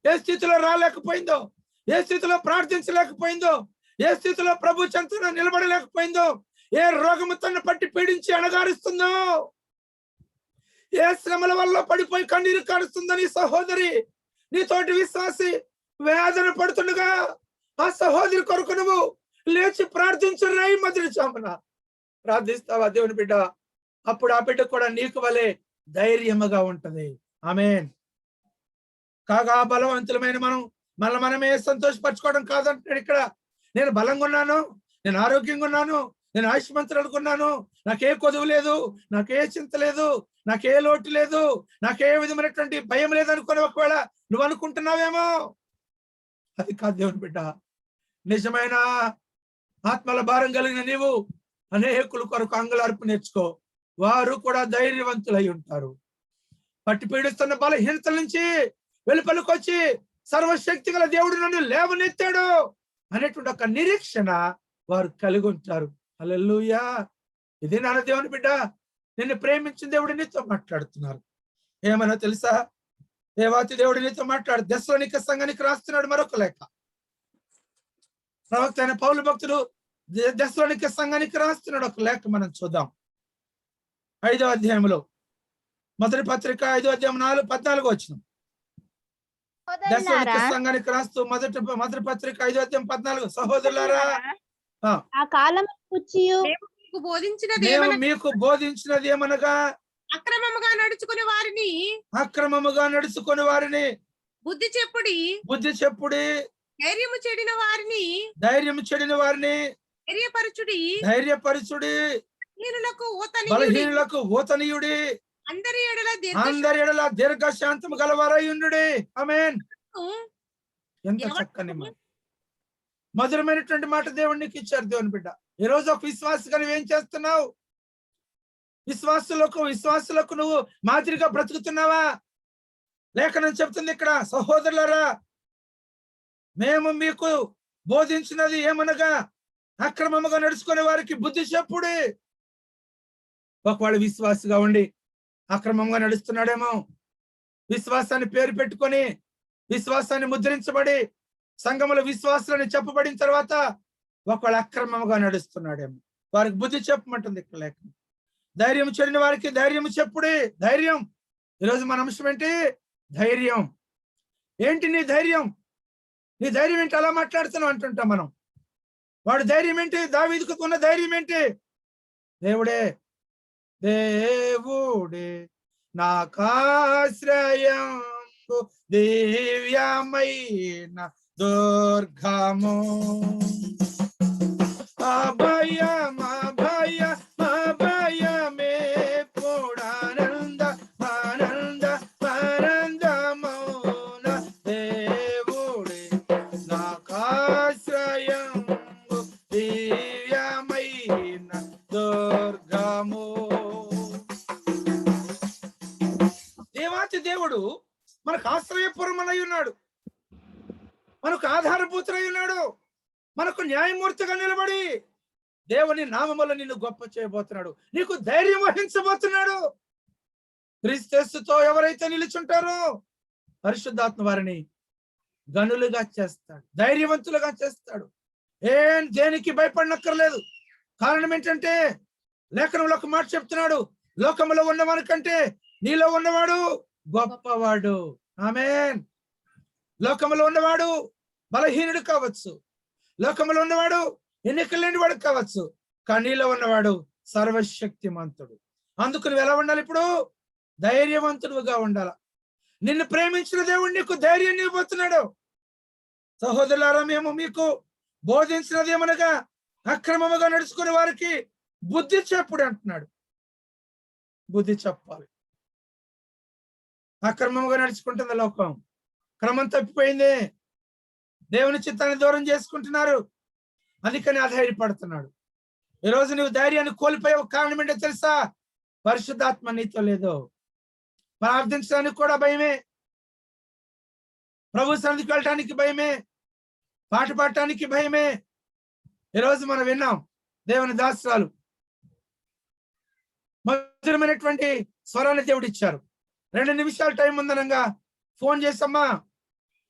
ఏ స్థితిలో రాలేకపోయిందో, ఏ స్థితిలో ప్రార్థించలేకపోయిందో, ఏ స్థితిలో ప్రభు చెంతన నిలబడలేకపోయిందో, ఏ రోగము తన పట్టి పీడించి అణగారుస్తుందో, ఏ శ్రమల వల్ల పడిపోయి కన్నీరు కారుస్తుందని సహోదరి, నీతోటి విశ్వాసి వేదన పడుతుండగా ఆ సహోదరి కొరకు నువ్వు లేచి ప్రార్థించు. రాయి మధుర చామున ప్రార్థిస్తావా దేవుని బిడ్డ? అప్పుడు ఆ బిడ్డ కూడా నీకు వలె ధైర్యముగా ఉంటది. ఆమేన్. కాగా బలవంతులమైన మనమే సంతోషపరచుకోవడం కాదంటాడు ఇక్కడ. నేను బలంగా ఉన్నాను, నేను ఆరోగ్యంగా ఉన్నాను, నేను ఆయుష్మంతులు, నాకే కొదువు లేదు, నాకే చింత లేదు, నాకే లోటు లేదు, నాకే విధమైనటువంటి భయం లేదనుకుని ఒకవేళ నువ్వు అనుకుంటున్నావేమో, అది కాదు దేవుని బిడ్డ. నిజమైన ఆత్మల భారం కలిగిన నీవు అనేకుల కొరకు అంగలార్పు నేర్చుకో. వారు కూడా ధైర్యవంతులై ఉంటారు. పట్టి పీడిస్తున్న బలహీనతల నుంచి వెలుపలికి వచ్చి సర్వశక్తి గల దేవుడు నన్ను లేవనెత్తాడు అనేటువంటి ఒక నిరీక్షణ వారు కలిగి ఉంటారు. హల్లెలూయా. ఇది నాన్న దేవుని బిడ్డ, నిన్ను ప్రేమించిన దేవుడు నీతో మాట్లాడుతున్నారు. ఏమన్నా తెలుసా? దేవాతి దేవుడు నీతో మాట్లాడు. దెస్సలోనిక సంఘానికి రాస్తున్నాడు మరొక లేఖ. ప్రవక్త అయిన పౌలు భక్తుడు దెస్సలోనిక సంఘానికి రాస్తున్నాడు ఒక లేఖ. మనం చూద్దాం. 5వ అధ్యాయంలో, మొదటి పత్రిక 5వ అధ్యాయం 14 వచనం. దెస్సలోనిక సంఘానికి రాస్తూ మొదటి పత్రిక 5వ అధ్యాయం 14. సహోదరులారా, ఆ కాలం మీకు బోధించినది ఏమనగా అక్రమముగా నడుచుకుని వారిని బుద్ధి చెప్పుడి, ధైర్యము చెడిన వారిని ధైర్యపరచుడి, బలహీనులకు ఊతనీయుడి, అందరి ఎడల దీర్ఘశాంతము గలవారై ఉండుడి. ఆమేన్. ఎంత చక్కని మాట, మధురమైనటువంటి మాట దేవుడు నీకు ఇచ్చారు. దేవుని బిడ్డ, ఈ రోజు ఒక విశ్వాసగా నువ్వేం చేస్తున్నావు? విశ్వాసులకు నువ్వు మాదిరిగా బ్రతుకుతున్నావా? లేఖనం చెప్తుంది ఇక్కడ, సహోదరులారా, మేము మీకు బోధించినది ఏమనగా అక్రమముగా నడుచుకునే వారికి బుద్ధి చెప్పుడి. ఒకవేళ విశ్వాసిగా ఉండి అక్రమంగా నడుస్తున్నాడేమో, విశ్వాసాన్ని పేరు పెట్టుకొని, విశ్వాసాన్ని ముద్రించబడి సంఘముల విశ్వాసాన్ని చెప్పబడిన తర్వాత ఒకవేళ అక్రమంగా నడుస్తున్నాడేమో, వారికి బుద్ధి చెప్పమంటుంది ఇక్కడ లేఖనం. ధైర్యం చెడిన వారికి ధైర్యం చెప్పుడే. ధైర్యం. ఈరోజు మన అంశం ఏంటి? ధైర్యం. ఏంటి నీ ధైర్యం? నీ ధైర్యం ఏంటి అలా మాట్లాడుతున్నావు అంటుంటాం మనం. వాడు ధైర్యం ఏంటి? దావీదుకు ఉన్న ధైర్యం ఏంటి? దేవుడే నాకాశ్రయం, దివ్యమైన దుర్గము, అభయమే ఆనందమౌన దేవుడే నాకాశ్రయం, దివ్యమైన దుర్గము. దేవాతి దేవుడు మనకు ఆశ్రయపురమై ఉన్నాడు, మనకు ఆధారభూతులై ఉన్నాడు, మనకు న్యాయమూర్తిగా నిలబడి దేవుని నామములో నిన్ను గొప్ప చేయబోతున్నాడు, నీకు ధైర్యం వహించబోతున్నాడు. క్రీస్తుతో ఎవరైతే నిలుచుంటారో పరిశుద్ధాత్మ వారిని గనులుగా చేస్తాడు, ధైర్యవంతులుగా చేస్తాడు. దేనికి భయపడనక్కర్లేదు. కారణం ఏంటంటే లేఖనంలో ఒక మాట చెప్తున్నాడు, లోకములో ఉన్నవాని కంటే నీలో ఉన్నవాడు గొప్పవాడు. ఆమేన్. లోకములో ఉన్నవాడు బలహీనుడు కావచ్చు, లోకములో ఉన్నవాడు ఎన్నికలు లేని వాడు కావచ్చు, కానీ నీలో ఉన్నవాడు సర్వశక్తిమంతుడు. అందుకు నువ్వు ఎలా ఉండాలి? ఇప్పుడు ధైర్యవంతుడుగా ఉండాల. నిన్ను ప్రేమించిన దేవుడు నీకు ధైర్యం ఇవ్వబోతున్నాడు. సహోదరులారా, మేము మీకు బోధించినది ఏమనగా అక్రమముగా నడుచుకునే వారికి బుద్ధి చెప్పుడు అంటున్నాడు. బుద్ధి చెప్పాలి. అక్రమంగా నడుచుకుంటుంది లోకం. క్రమం తప్పిపోయింది. దేవుని చిత్తాన్ని దూరం చేసుకుంటున్నారు. అందుకని అధైర్యపడుతున్నాడు. ఈరోజు నువ్వు ధైర్యాన్ని కోల్పోయే కారణం ఏంటో తెలుసా? పరిశుద్ధాత్మ నీతో లేదు. ప్రార్థించడానికి కూడా భయమే, ప్రభు సన్నిధికి వెళ్ళటానికి భయమే, పాట పాడటానికి భయమే. ఈరోజు మనం విన్నాం, దేవుని దాసరాలు మధురమైనటువంటి స్వరాన్ని దేవుడు ఇచ్చారు. 2 నిమిషాలు టైం ఉందనగా ఫోన్ చేసమ్మా,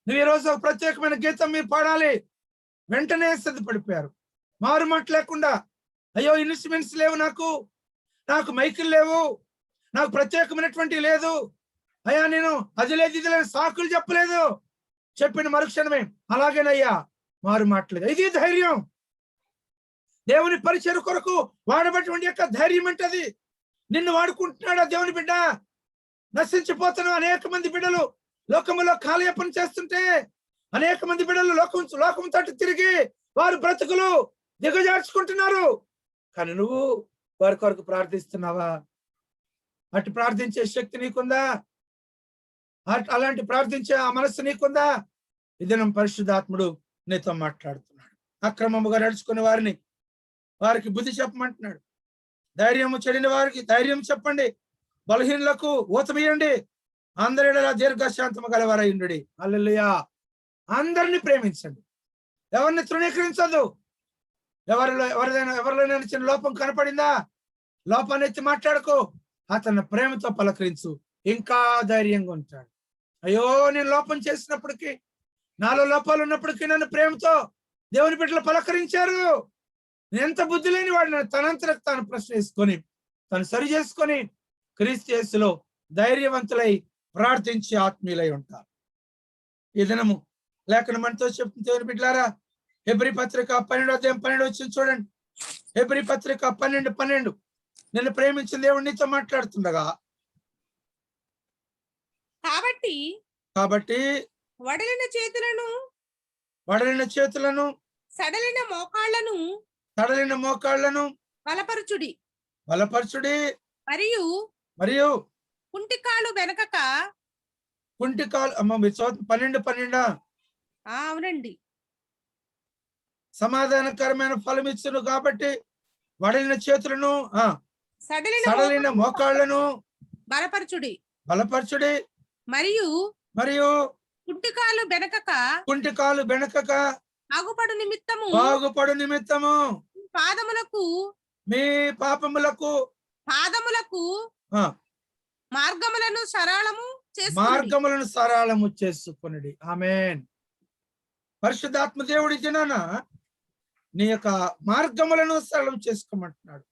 నువ్వు ఈరోజు ఒక ప్రత్యేకమైన గీతం మీరు పాడాలి. వెంటనే సిద్ధపడిపోయారు. మారు మాట లేకుండా, అయ్యో ఇన్స్ట్రుమెంట్స్ లేవు, నాకు మైకులు లేవు, నాకు ప్రత్యేకమైనటువంటి లేదు, అయ్యా నేను అది లేదు ఇది లేదు సాకులు చెప్పలేదు. చెప్పిన మరుక్షణమే అలాగేనయ్యా మారు మాటలేదు. ఇది ధైర్యం. దేవుని పరిచయం కొరకు వాడబడినటువంటి యొక్క ధైర్యం అంటది. నిన్ను వాడుకుంటున్నాడా దేవుని బిడ్డ? నశించిపోతున్న అనేక మంది బిడ్డలు లోకములో కాలయాపన చేస్తుంటే, అనేక మంది బిడ్డలు లోకం తట్టు తిరిగి వారు బ్రతుకులు దిగజార్చుకుంటున్నారు. కానీ నువ్వు వారి కొరకు ప్రార్థిస్తున్నావా? అటు ప్రార్థించే శక్తి నీకుందా? అలాంటి ప్రార్థించే ఆ మనస్సు నీకుందా? ఇది పరిశుద్ధాత్ముడు నీతో మాట్లాడుతున్నాడు. అక్రమముగా నడుచుకునే వారికి బుద్ధి చెప్పమంటున్నాడు. ధైర్యము చెడిన వారికి ధైర్యం చెప్పండి. బలహీనులకు ఊతమియండి. అందరిలా దీర్ఘశాంతము గలవారయుండుడి. హల్లెలూయా. అందరిని ప్రేమించండి. ఎవరిని తృణీకరించదు. ఎవరిలోనైనా చిన్న లోపం కనపడిందా? లోపాన్ని ఎత్తి మాట్లాడుకో. అతన్ని ప్రేమతో పలకరించు. ఇంకా ధైర్యంగా ఉంటాడు. అయ్యో నేను లోపం చేసినప్పటికీ, నాలో లోపాలు ఉన్నప్పటికీ నన్ను ప్రేమతో దేవుని బిడ్డలు పలకరించారు. ఎంత బుద్ధి లేని వాడిని తనంతరకు తాను ప్రశ్న వేసుకొని తను సరి చేసుకొని క్రీస్తు యేసులో ధైర్యవంతులై ప్రార్థించి ఆత్మీయులై ఉంటారు. ఈ దినము లేఖనం మనతో చెప్తుంది దేవుని బిడ్డలారా, హెబ్రీ పత్రిక 12:12 వచ్చింది చూడండి. హెబ్రీ పత్రిక 12:12 నిన్ను ప్రేమించిన దేవుడు నీతో మాట్లాడుతుండగా, కాబట్టి వడలిన చేతులను సడలిన మోకాళ్లను బలపరచుడి మరియు కుంటికాలు వెనకక. అమ్మ మీరు 12:12 అవునండి. సమాధానకరమైన ఫలం ఇచ్చును కాబట్టి వడలిన చేతులను సడలిన మోకాళ్లను బలపరచుడి మరియు కుంటికాలు బెనకక బాగుపడు నిమిత్తము మీ పాదములకు మార్గములను సరళము చేసుకొనుడి. ఆమేన్. పరిశుద్ధాత్మ దేవుడి జనాన నీ యొక్క మార్గములను సరళం చేసుకోమంటున్నాడు.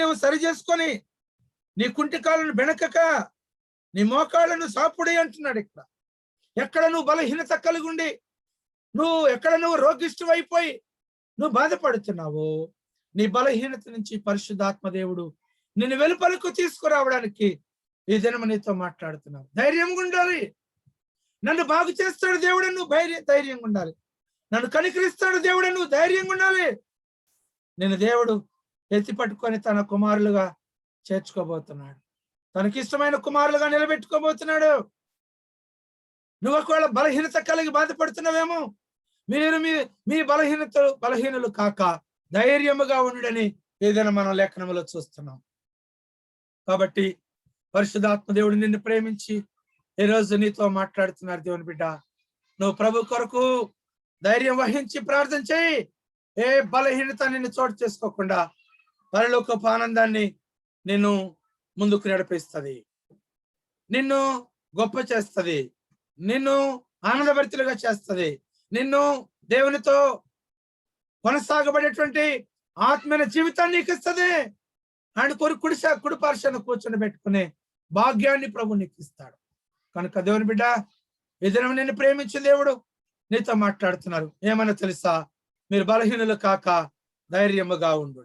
నువ్వు సరి చేసుకొని నీ కుంటికాలను బెనకక నీ మోకాళ్ళను సాపుడి అంటున్నాడు. ఎక్కడ నువ్వు బలహీనత కలిగి ఉండి ఎక్కడ నువ్వు రోగిష్టి అయిపోయి నువ్వు బాధపడుతున్నావు, నీ బలహీనత నుంచి పరిశుద్ధాత్మ దేవుడు నిన్ను వెలుపలకు తీసుకురావడానికి ఈ దినం నీతో మాట్లాడుతున్నావు. ధైర్యంగా ఉండాలి. నన్ను బాగు చేస్తాడు దేవుడు, నువ్వు ధైర్యంగా ఉండాలి. నన్ను కనికరిస్తాడు దేవుడు, నువ్వు ధైర్యంగా ఉండాలి. నేను దేవుడు ఎత్తి పట్టుకొని తన కుమారులుగా చేర్చుకోబోతున్నాడు. తనకిష్టమైన కుమారులుగా నిలబెట్టుకోబోతున్నాడు. నువ్వు ఒకవేళ బలహీనత కలిగి బాధపడుతున్నావేమో, మీరు మీ బలహీనులు కాక ధైర్యముగా ఉండుడని ఏదైనా మనం లేఖనములో చూస్తున్నాం. కాబట్టి పరిశుద్ధాత్మ దేవుడు నిన్ను ప్రేమించి ఈ రోజు నీతో మాట్లాడుతున్నారు. దేవుని బిడ్డ, నువ్వు ప్రభు కొరకు ధైర్యం వహించి ప్రార్థన చేయి. ఏ బలహీనత నిన్ను చోటు చేసుకోకుండా పరలోకపు ఆనందాన్ని నిన్ను ముందుకు నడిపిస్తుంది, నిన్ను గొప్ప చేస్తుంది, నిన్ను ఆనందభరితులుగా చేస్తుంది, నిన్ను దేవునితో కొనసాగబడేటువంటి ఆత్మీయ జీవితాన్ని నీకు ఇస్తుంది. ఆయన కుడి పార్శ్వాన కూర్చొని పెట్టుకునే భాగ్యాన్ని ప్రభు నీకు ఇస్తాడు. కనుక దేవుని బిడ్డ, ఈ దినం నిన్ను ప్రేమించే దేవుడు నీతో మాట్లాడుతున్నారు. ఏమన్నా తెలుసా? మీరు బలహీనులు కాక ధైర్యముగా ఉండు.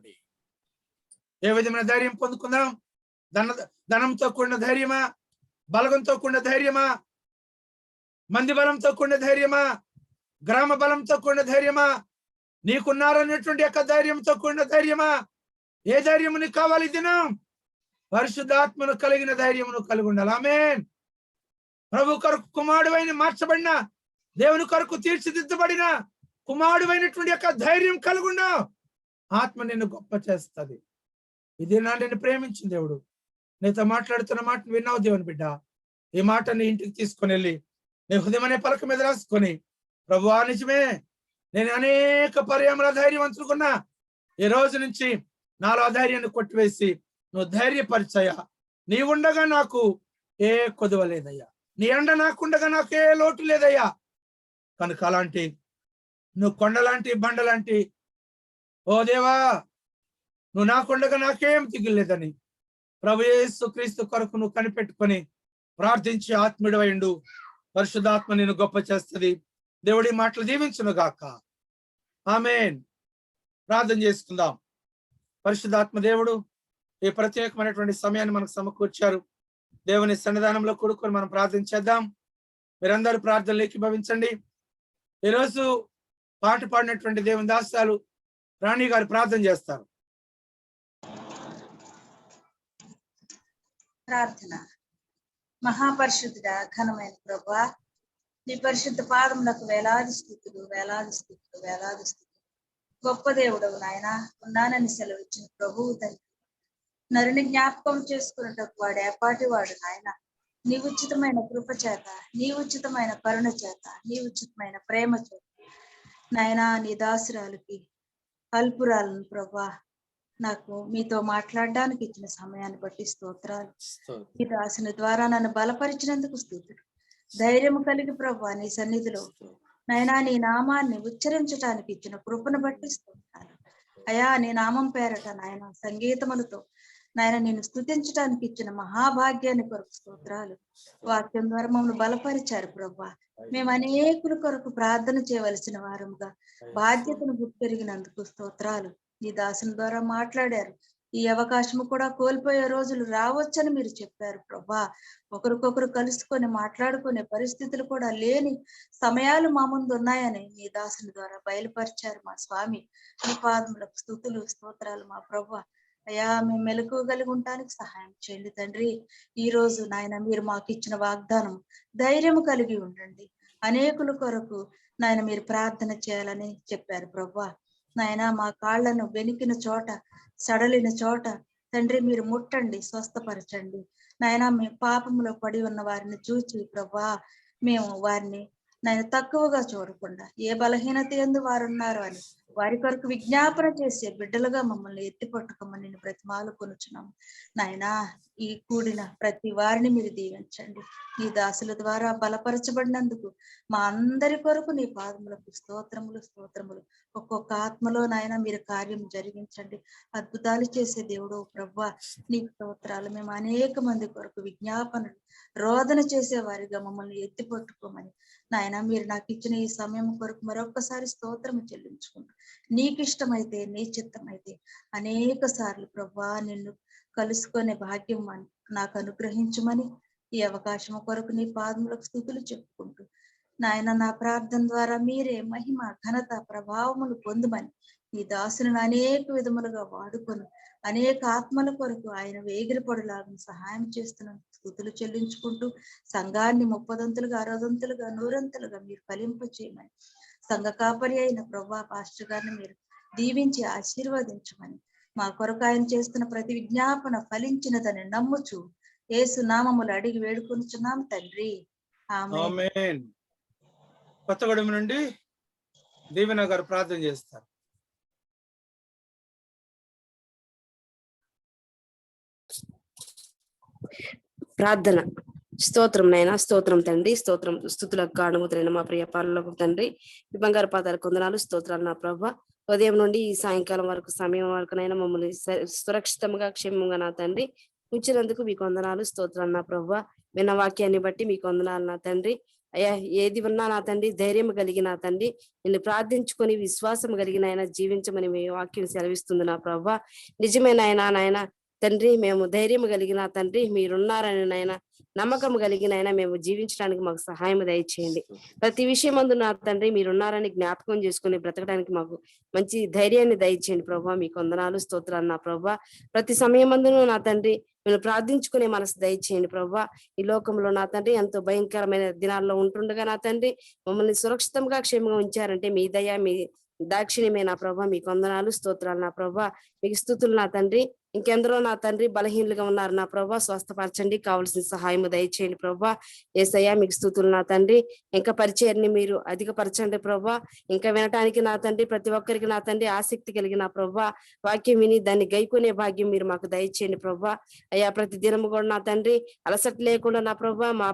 ఏ విధమైన ధైర్యం పొందుకుందాం? ధనంతో కూడిన ధైర్యమా, బలగంతో కూడిన ధైర్యమా, మంది బలంతో కూడిన ధైర్యమా, గ్రామ బలంతో కూడిన ధైర్యమా, నీకున్నారనేటువంటి యొక్క ధైర్యంతో కూడిన ధైర్యమా? ఏ ధైర్యము నీకు కావాలి దినం? పరిశుద్ధాత్మను కలిగిన ధైర్యమును కలిగి ఉండాలి. ఆమేన్. ప్రభు కొరకు కుమారుడైన మార్చబడిన, దేవుని కొరకు తీర్చిదిద్దబడిన కుమారుడైనటువంటి యొక్క ధైర్యం కలుగుండు. ఆత్మ నిన్ను గొప్ప చేస్తుంది. ఇది నా నిన్ను ప్రేమించిన దేవుడు నీతో మాట్లాడుతున్న మాటను విన్నావు దేవుని బిడ్డ. ఈ మాట నీ ఇంటికి తీసుకొని వెళ్ళి నీ హృదయం అనే పలక మీద రాసుకొని, ప్రభువా నిజమే, నేను అనేక పర్యాముల ధైర్యవంతులుకున్నా, ఈ రోజు నుంచి నాలో ధైర్యాన్ని కొట్టివేసి నువ్వు ధైర్యపరిచయ్యా. నీ ఉండగా నాకు ఏ కొదువ లేదయ్యా, నీ అండ నాకుండగా నాకు ఏ లోటు లేదయ్యా. కనుక అలాంటి నువ్వు కొండలాంటి బండలాంటి ఓ దేవా, నువ్వు నాకుండగా నాకేం దిగులేదని ప్రభు యేసు క్రీస్తు కొరకు నువ్వు కనిపెట్టుకొని ప్రార్థించి ఆత్మీయుడైండు. పరిశుద్ధాత్మ నిన్ను గొప్ప చేస్తుంది. దేవుడి మాటలు దీవించును గాక. ఆమేన్. ప్రార్థన చేసుకుందాం. పరిశుద్ధాత్మ దేవుడు ఈ ప్రత్యేకమైనటువంటి సమయాన్ని మనకు సమకూర్చారు. దేవుని సన్నిధానంలో కూడుకొని మనం ప్రార్థన చేద్దాం. మీరందరూ ప్రార్థనలు ఏకీభవించండి. ఈరోజు పాట పాడినటువంటి దేవుని దాసాలు రాణి గారు ప్రార్థన చేస్తారు. ప్రార్థన. మహాపరిశుద్ధుడా, ఘనమైన ప్రభువా, నీ పరిశుద్ధ పాదములకు వేలాది స్తుతులు, వేలాది స్తుతులు, వేలాది స్తుతులు. గొప్ప దేవుడవు నాయన, ఉన్నానని సెలవిచ్చిన ప్రభువు తండ్రి, నరుని జ్ఞాపకం చేసుకున్నటకు వాడు ఏపాటి వాడు నాయన. నీ ఉచితమైన కృప చేత, నీ ఉచితమైన కరుణ చేత, నీ ఉచితమైన ప్రేమ చేత నాయన, నీ దాసురాలకి అల్పురాలను ప్రభా నాకు మీతో మాట్లాడడానికి ఇచ్చిన సమయాన్ని బట్టి స్తోత్రాలు. ఈ దాసుని ద్వారా నన్ను బలపరిచినందుకు స్తుతులు. ధైర్యం కలిగి ప్రభా నీ సన్నిధిలో నైనా నీ నామాన్ని ఉచ్చరించడానికి ఇచ్చిన కృపను బట్టి స్తోత్రాలు. అయా, నీ నామం పేరట నాయన సంగీతములతో నాయన నేను స్తుతించడానికి ఇచ్చిన మహాభాగ్యాన్ని కొరకు స్తోత్రాలు. వాక్యం ద్వారా మమ్మల్ని బలపరిచారు ప్రభా. మేము అనేకుల కొరకు ప్రార్థన చేయవలసిన వారముగా బాధ్యతను గుర్తెరిగినందుకు స్తోత్రాలు. నీ దాసుని ద్వారా మాట్లాడారు. ఈ అవకాశము కూడా కోల్పోయే రోజులు రావచ్చని మీరు చెప్పారు ప్రభా. ఒకరికొకరు కలుసుకొని మాట్లాడుకునే పరిస్థితులు కూడా లేని సమయాలు మా ముందు ఉన్నాయని నీ దాసుని ద్వారా బయలుపరిచారు మా స్వామి. నీ పాదములకు స్తుతులు, స్తోత్రాలు మా ప్రభా. అయ్యా, మేము మెలకువగలిగి ఉండటానికి సహాయం చేయండి తండ్రి. ఈ రోజు నాయన మీరు మాకు ఇచ్చిన వాగ్దానం ధైర్యము కలిగి ఉండండి. అనేకుల కొరకు నాయన మీరు ప్రార్థన చేయాలని చెప్పారు ప్రభా. నాయన మా కాళ్లను వెనికిన చోట, సడలిన చోట తండ్రి మీరు ముట్టండి, స్వస్థపరచండి. నాయన మేము పాపంలో పడి ఉన్న వారిని చూచి ప్రభా మేము వారిని నాయన తక్కువగా చూడకుండా ఏ బలహీనత యందు వారు ఉన్నారు అని వారి కొరకు విజ్ఞాపన చేసే బిడ్డలుగా మమ్మల్ని ఎత్తి పట్టుకోమని నేను బ్రతిమాలు కొనుచున్నాము. నాయనా, ఈ కూడిన ప్రతి వారిని మీరు దీవించండి. నీ దాసుల ద్వారా బలపరచబడినందుకు మా అందరి కొరకు నీ పాదములకు స్తోత్రములు, స్తోత్రములు. ఒక్కొక్క ఆత్మలో నాయన మీరు కార్యం జరిగించండి. అద్భుతాలు చేసే దేవుడు ప్రభా నీ స్తోత్రాలు. మేము అనేక మంది కొరకు విజ్ఞాపనలు, రోదన చేసే వారిగా మమ్మల్ని ఎత్తి పట్టుకోమని నాయన మీరు నాకు ఇచ్చిన ఈ సమయం కొరకు మరొక్కసారి స్తోత్రం చెల్లించుకుంటూ, నీకు ఇష్టమైతే, నీ చిత్తమైతే అనేక సార్లు ప్రభా నిన్ను కలుసుకునే భాగ్యం నాకు అనుగ్రహించమని ఈ అవకాశం కొరకు నీ పాదములకు స్తుతులు చెప్పుకుంటూ నాయన నా ప్రార్థన ద్వారా మీరే మహిమ, ఘనత, ప్రభావములు పొందుమని నీ దాసులను అనేక విధములుగా వాడుకొని అనేక ఆత్మల కొరకు ఆయన వేగిరపడులాగా సహాయం చేస్తున్నాను. స్తుతులు చెల్లించుకుంటూ సంఘాన్ని 30దంతులుగా, 60దంతులుగా, 100ంతులుగా మీరు ఫలింప చేయమని, సంఘ కాపరి అయిన ప్రభా పాస్టర్ గారిని మీరు దీవించి ఆశీర్వదించమని, మా కొరకు ఆయన చేస్తున్న ప్రతి విజ్ఞాపన ఫలించినదని నమ్ముచు యేసు నామములు అడిగి వేడుకొనుచున్నాం తండ్రి. ఆమేన్. కొత్తగూడెం నుండి దీవెన గారు ప్రార్థన చేస్తారు. ప్రార్థన. స్తోత్రం నైనా, స్తోత్రం తండ్రి, స్తోత్రం స్తుతులకు కారణమవుతున్న మా ప్రియ పాలలకు తండ్రి, ఈ బంగారు పాదాల కొందనాలు, స్తోత్రాలు నా ప్రభా. ఉదయం నుండి ఈ సాయంకాలం వరకు సమయం వరకునైనా మమ్మల్ని సురక్షితంగా, క్షేమంగా నా తండ్రి ఉంచినందుకు మీకు వందనాలు, స్తోత్రాలు నా ప్రభా. విన్న వాక్యాన్ని బట్టి మీకు వందనాలు నా తండ్రి. అయ్యా, ఏది ఉన్నా నా తండ్రి ధైర్యం కలిగి నా తండ్రి నిన్ను ప్రార్థించుకొని విశ్వాసం కలిగిన ఆయన జీవించమని మీ వాక్యం సెలవిస్తుంది నా ప్రభా. నిజమైన ఆయన నాయన తండ్రి మేము ధైర్యం కలిగిన తండ్రి మీరున్నారని నాయన నమ్మకం కలిగిన అయినా మేము జీవించడానికి మాకు సహాయం దయచేయండి. ప్రతి విషయం అందు నా తండ్రి మీరున్నారని జ్ఞాపకం చేసుకుని బ్రతకడానికి మాకు మంచి ధైర్యాన్ని దయచేయండి ప్రభా. మీకు వందనాలు స్తోత్రాలు నా ప్రభా. ప్రతి సమయం అందును నా తండ్రి మేము ప్రార్థించుకునే మనసు దయచేయండి ప్రభా. ఈ లోకంలో నా తండ్రి ఎంతో భయంకరమైన దినాల్లో ఉంటుండగా నా తండ్రి మమ్మల్ని సురక్షితంగా క్షేమంగా ఉంచారంటే మీ దయ మీ దాక్షిణ్యమే నా ప్రభా. మీకు వందనాలు స్తోత్రాలు నా ప్రభా. మీకు స్తుతులు నా తండ్రి. ఇంకెందరో నా తండ్రి బలహీనులుగా ఉన్నారు నా ప్రభా, స్వస్థపరచండి, కావలసిన సహాయం దయచేయండి ప్రభా. యేసయ్యా మీకు స్తుతులు నా తండ్రి. ఇంకా పరిచయాన్ని మీరు అధికపరచండి ప్రభా. ఇంకా వినటానికి నా తండ్రి ప్రతి ఒక్కరికి నా తండ్రి ఆసక్తి కలిగిన ప్రభా వాక్యం విని దాన్ని గైకొనే భాగ్యం మీరు మాకు దయచేయండి ప్రభా. అయ్యా ప్రతి దినము కూడా నా తండ్రి అలసట లేకుండా నా ప్రభా మా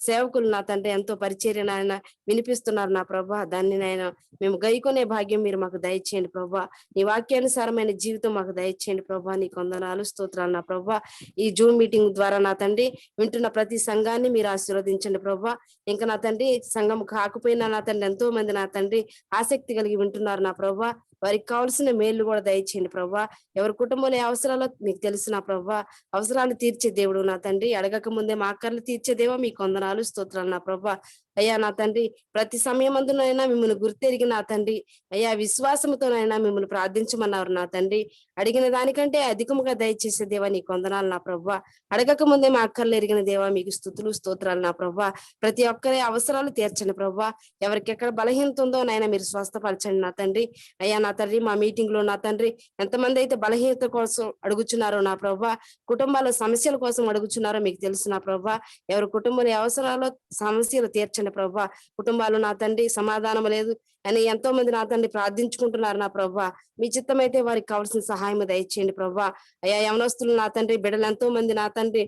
సేవకులు నా తండ్రి ఎంతో పరిచర్యను ఆయన వినిపిస్తున్నారు నా ప్రభా. దాన్ని నాయన మేము గైకొనే భాగ్యం మీరు మాకు దయచేయండి ప్రభా. నీ వాక్యానుసారమైన జీవితం మాకు దయచేయండి ప్రభా. నీకు వందనాలు స్తోత్రాలు నా ప్రభా. ఈ జూమ్ మీటింగ్ ద్వారా నా తండ్రి వింటున్న ప్రతి సంఘాన్ని మీరు ఆశీర్వదించండి ప్రభా. ఇంకా నా తండ్రి సంఘం కాకపోయినా నా తండ్రి ఎంతో మంది నా తండ్రి ఆసక్తి కలిగి వింటున్నారు నా ప్రభా. వారికి కావాల్సిన మేలు కూడా దయచేయండి ప్రభా. ఎవరి కుటుంబంలో అవసరాలు మీకు తెలుసు నా ప్రభా. అవసరాలు తీర్చే దేవుడు నా తండ్రి. అడగక ముందే మా ఆకర్లు తీర్చేదేవో మీకు వందనాలు స్తోత్రాలు నా ప్రభా. అయ్యా నా తండ్రి ప్రతి సమయమందునైనా మిమ్మల్ని గుర్తెరిగి నా తండ్రి అయ్యా విశ్వాసంతోనైనా మిమ్మల్ని ప్రార్థించమన్నారు నా తండ్రి. అడిగిన దానికంటే అధికముగా దయచేసే దేవా నీకు వందనాలు నా ప్రభా. అడగక ముందే మా అక్కర్లు ఎరిగిన దేవా మీకు స్తుతులు స్తోత్రాలు నా ప్రభా. ప్రతి ఒక్కరి అవసరాలు తీర్చండి ప్రభా. ఎవరికి ఎక్కడ బలహీనత ఉందో నాయన మీరు స్వస్థపరచండి నా తండ్రి. అయ్యా నా తండ్రి మా మీటింగ్ లో నా తండ్రి ఎంతమంది అయితే బలహీనత కోసం అడుగుచున్నారో నా ప్రభా, కుటుంబాల సమస్యల కోసం అడుగుచున్నారో మీకు తెలుసు నా ప్రభా. ఎవరి కుటుంబంలో అవసరాలు సమస్యలు తీర్చండి ప్రభా. కుటుంబాలు నా తండ్రి సమాధానం లేదు అని ఎంతో మంది నా తండ్రి ప్రార్థించుకుంటున్నారు నా ప్రభా. మీ చిత్తం అయితే వారికి కావాల్సిన సహాయం దయచేయండి ప్రభా. అయ్యా యవనస్తులు నా తండ్రి బిడ్డలు ఎంతో మంది నా తండ్రి